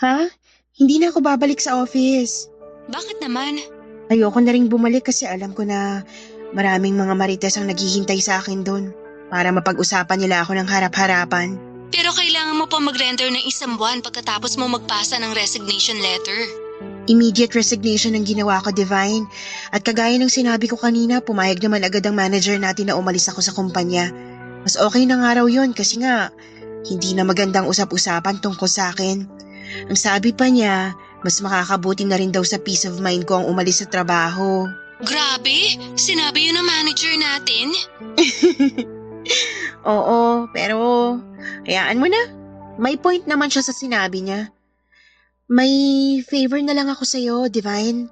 Ha? Hindi na ako babalik sa office. Bakit naman? Ayoko na ring bumalik kasi alam ko na maraming mga marites ang naghihintay sa akin doon para mapag-usapan nila ako ng harap-harapan. Pero kailangan mo pa mag-render ng 1 buwan pagkatapos mo magpasa ng resignation letter. Immediate resignation ang ginawa ko, Divine. At kagaya ng sinabi ko kanina, pumayag naman agad ang manager natin na umalis ako sa kumpanya. Mas okay na nga raw yun kasi nga hindi na magandang usap-usapan tungkol sa akin. Ang sabi pa niya, mas makakabuti na rin daw sa peace of mind ko ang umalis sa trabaho. Grabe! Sinabi yun ng manager natin? Oo, pero hayaan mo na. May point naman siya sa sinabi niya. May favor na lang ako sa'yo, Divine.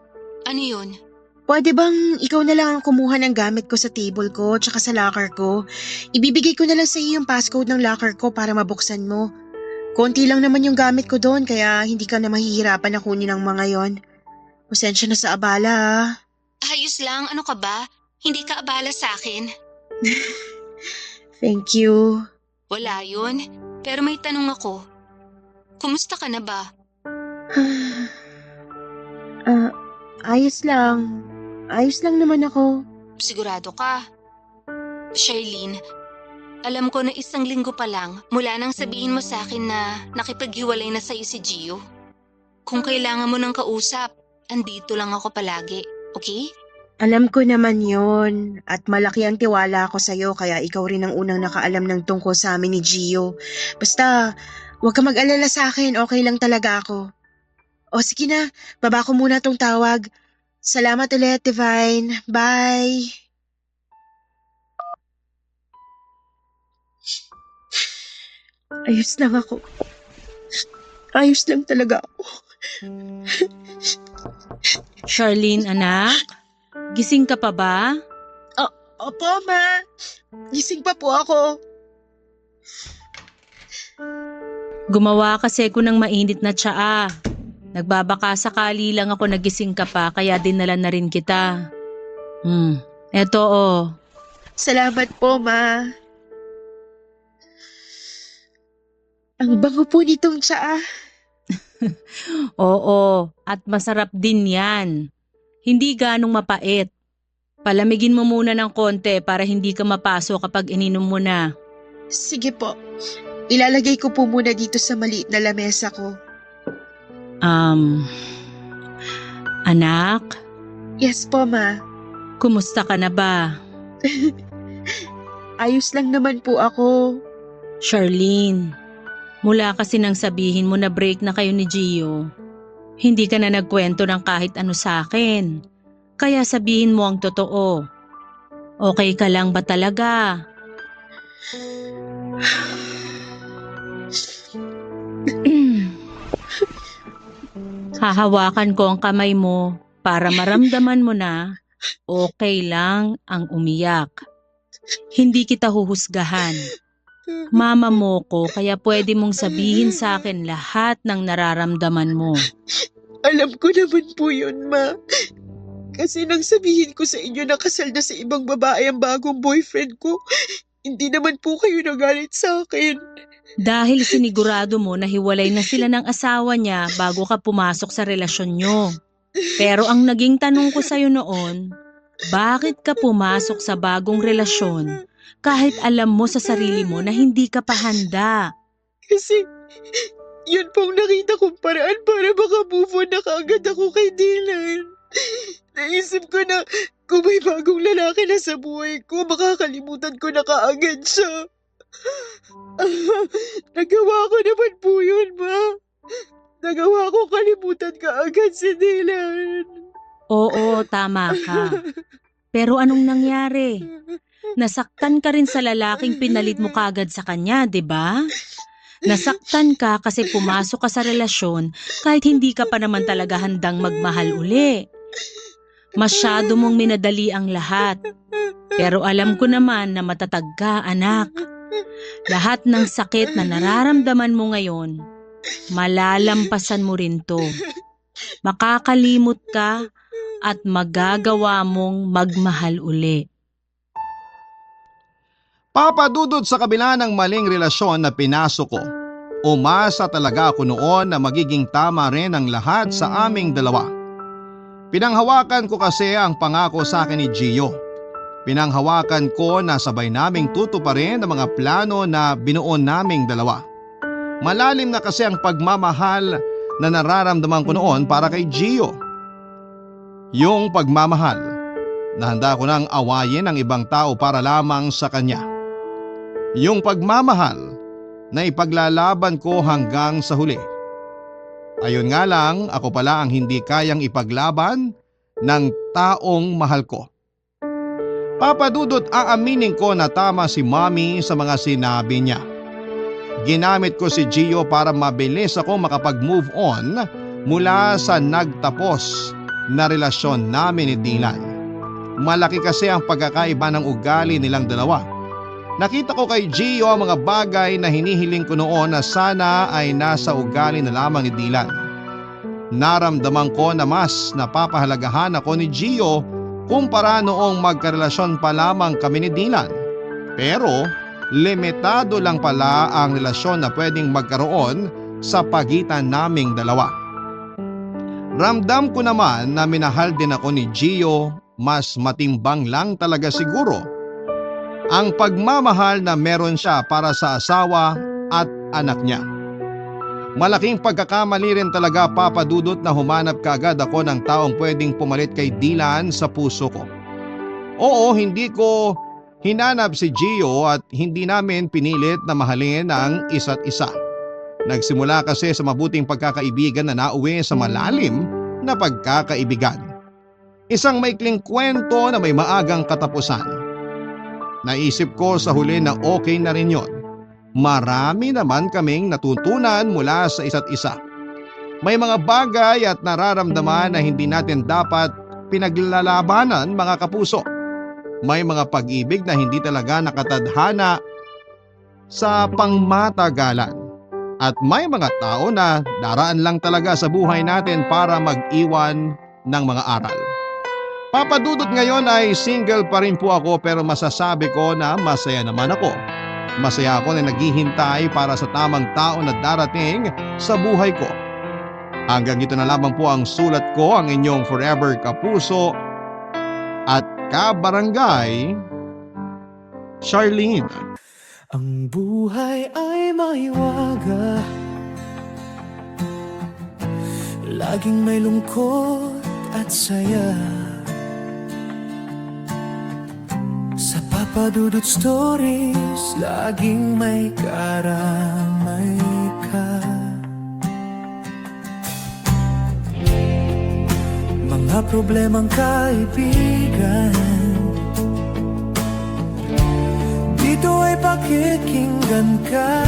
Ano yun? Pwede bang ikaw na lang ang kumuha ng gamit ko sa table ko tsaka sa locker ko? Ibibigay ko na lang sa iyo yung passcode ng locker ko para mabuksan mo. Konti lang naman yung gamit ko doon kaya hindi ka na mahihirapan na kunin ang mga yon. Pasensya na sa abala ah. Ayos lang, ano ka ba? Hindi ka abala sa akin. Thank you. Wala yun. Pero may tanong ako. Kumusta ka na ba? Ayos lang. Ayos lang naman ako. Sigurado ka? Charlene, alam ko na 1 linggo pa lang mula nang sabihin mo sa akin na nakipaghiwalay na sa'yo si Gio. Kung kailangan mo ng kausap, andito lang ako palagi, okay? Alam ko naman yon at malaki ang tiwala ko sa'yo kaya ikaw rin ang unang nakaalam ng tungkol sa amin ni Gio. Basta, huwag ka mag-alala sa akin, okay lang talaga ako. O sige na, baba ko muna tong tawag. Salamat ulit, Divine. Bye! Ayos lang ako. Ayos lang talaga ako. Charlene, anak? Gising ka pa ba? Opo, Ma. Gising pa po ako. Gumawa kasi ko ng mainit na tsaa. Nagbabaka sakali lang ako nagising ka pa kaya dinala na rin kita. Eto oh. Salamat po, Ma. Ang bango po nitong tsaa. Oo, at masarap din yan. Hindi ganong mapait. Palamigin mo muna ng konti para hindi ka mapaso kapag ininom mo na. Sige po. Ilalagay ko po muna dito sa maliit na lamesa ko. Anak, Yes po, Ma. kumusta ka na ba? Ayos lang naman po ako. Charlene, mula kasi nang sabihin mo na break na kayo ni Gio, hindi ka na nagkwento ng kahit ano sa akin. Kaya sabihin mo ang totoo. Okay ka lang ba talaga? Hahawakan ko ang kamay mo para maramdaman mo na okay lang ang umiyak. Hindi kita huhusgahan. Mama mo ko kaya pwede mong sabihin sa akin lahat ng nararamdaman mo. Alam ko naman po yun, Ma. Kasi nang sabihin ko sa inyo na kasal na sa ibang babae ang bagong boyfriend ko, hindi naman po kayo nagalit sa akin. Dahil sinigurado mo na hiwalay na sila ng asawa niya bago ka pumasok sa relasyon nyo. Pero ang naging tanong ko sa'yo noon, bakit ka pumasok sa bagong relasyon kahit alam mo sa sarili mo na hindi ka pa handa? Kasi yun pong nakita kong paraan para maka-move on na kaagad ako kay Dylan. Naisip ko na kung may bagong lalaki na sa buhay ko, makakalimutan ko na kaagad siya. Nagawa ko naman po yun, Ma. Nagawa ko kalimutan kaagad si Dylan. Oo, tama ka. Pero anong nangyari? Nasaktan ka rin sa lalaking pinalit mo kagad sa kanya, 'di ba? Nasaktan ka kasi pumasok ka sa relasyon kahit hindi ka pa naman talaga handang magmahal uli. Masyado mong minadali ang lahat. Pero alam ko naman na matatag ka, anak. Lahat ng sakit na nararamdaman mo ngayon, malalampasan mo rin to. Makakalimot ka at magagawa mong magmahal uli. Papa Dudut, sa kabila ng maling relasyon na pinasok ko, umasa talaga ako noon na magiging tama rin ang lahat sa aming dalawa. Pinanghawakan ko kasi ang pangako sa akin ni Gio. Pinanghawakan ko na sabay naming tutuparin ang mga plano na binuon naming dalawa. Malalim na kasi ang pagmamahal na nararamdaman ko noon para kay Gio. Yung pagmamahal na handa ko nang awayin ang ibang tao para lamang sa kanya. Yung pagmamahal na ipaglalaban ko hanggang sa huli. Ayun nga lang, ako pala ang hindi kayang ipaglaban ng taong mahal ko. Papa Dudut, aaminin ko na tama si Mommy sa mga sinabi niya. Ginamit ko si Gio para mabilis ako makapag-move on mula sa nagtapos na relasyon namin ni Dylan. Malaki kasi ang pagkakaiba ng ugali nilang dalawa. Nakita ko kay Gio ang mga bagay na hinihiling ko noon na sana ay nasa ugali na lamang ni Dylan. Naramdaman ko na mas napapahalagahan ako ni Gio kumpara noong magkarelasyon pa lamang kami ni Dylan. Pero limitado lang pala ang relasyon na pwedeng magkaroon sa pagitan naming dalawa. Ramdam ko naman na minahal din ako ni Gio, mas matimbang lang talaga siguro ang pagmamahal na meron siya para sa asawa at anak niya. Malaking pagkakamali rin talaga, Papa Dudut, na humanap kaagad ako ng taong pwedeng pumalit kay Dylan sa puso ko. Oo, hindi ko hinanap si Gio at hindi namin pinilit na mahalin ang isa't isa. Nagsimula kasi sa mabuting pagkakaibigan na nauwi sa malalim na pagkakaibigan. Isang maikling kwento na may maagang katapusan. Naisip ko sa huli na okay na rin yon. Marami naman kaming natutunan mula sa isa't isa. May mga bagay at nararamdaman na hindi natin dapat pinaglalabanan mga kapuso. May mga pag-ibig na hindi talaga nakatadhana sa pangmatagalan. At may mga tao na daraan lang talaga sa buhay natin para mag-iwan ng mga aral. Papa Dudut, ngayon ay single pa rin po ako pero masasabi ko na masaya naman ako. Masaya ako na naghihintay para sa tamang tao na darating sa buhay ko. Hanggang ito na lamang po ang sulat ko, ang inyong forever kapuso at kabarangay, Charlene. Ang buhay ay maiwaga, laging may lungkot at saya. Sa Papa Dudut Stories, laging may karamay ka. Mga problemang kaibigan, dito ay pakikinggan ka.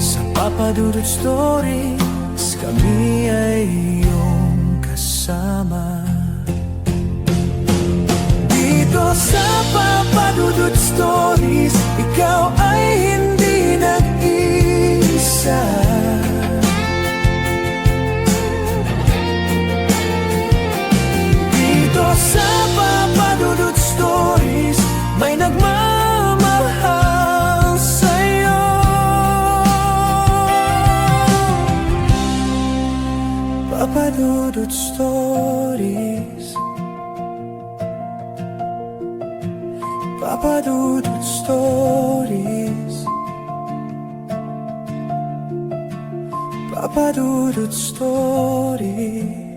Sa Papa Dudut Stories, kami ay iyong kasama. Dito sa Papa Dudut Stories, ikaw ay hindi nag-iisa. Dito sa Papa Dudut Stories, may nagmamahal sa'yo. Papa Dudut Stories, Papa Dudut Stories, Papa Dudut Stories.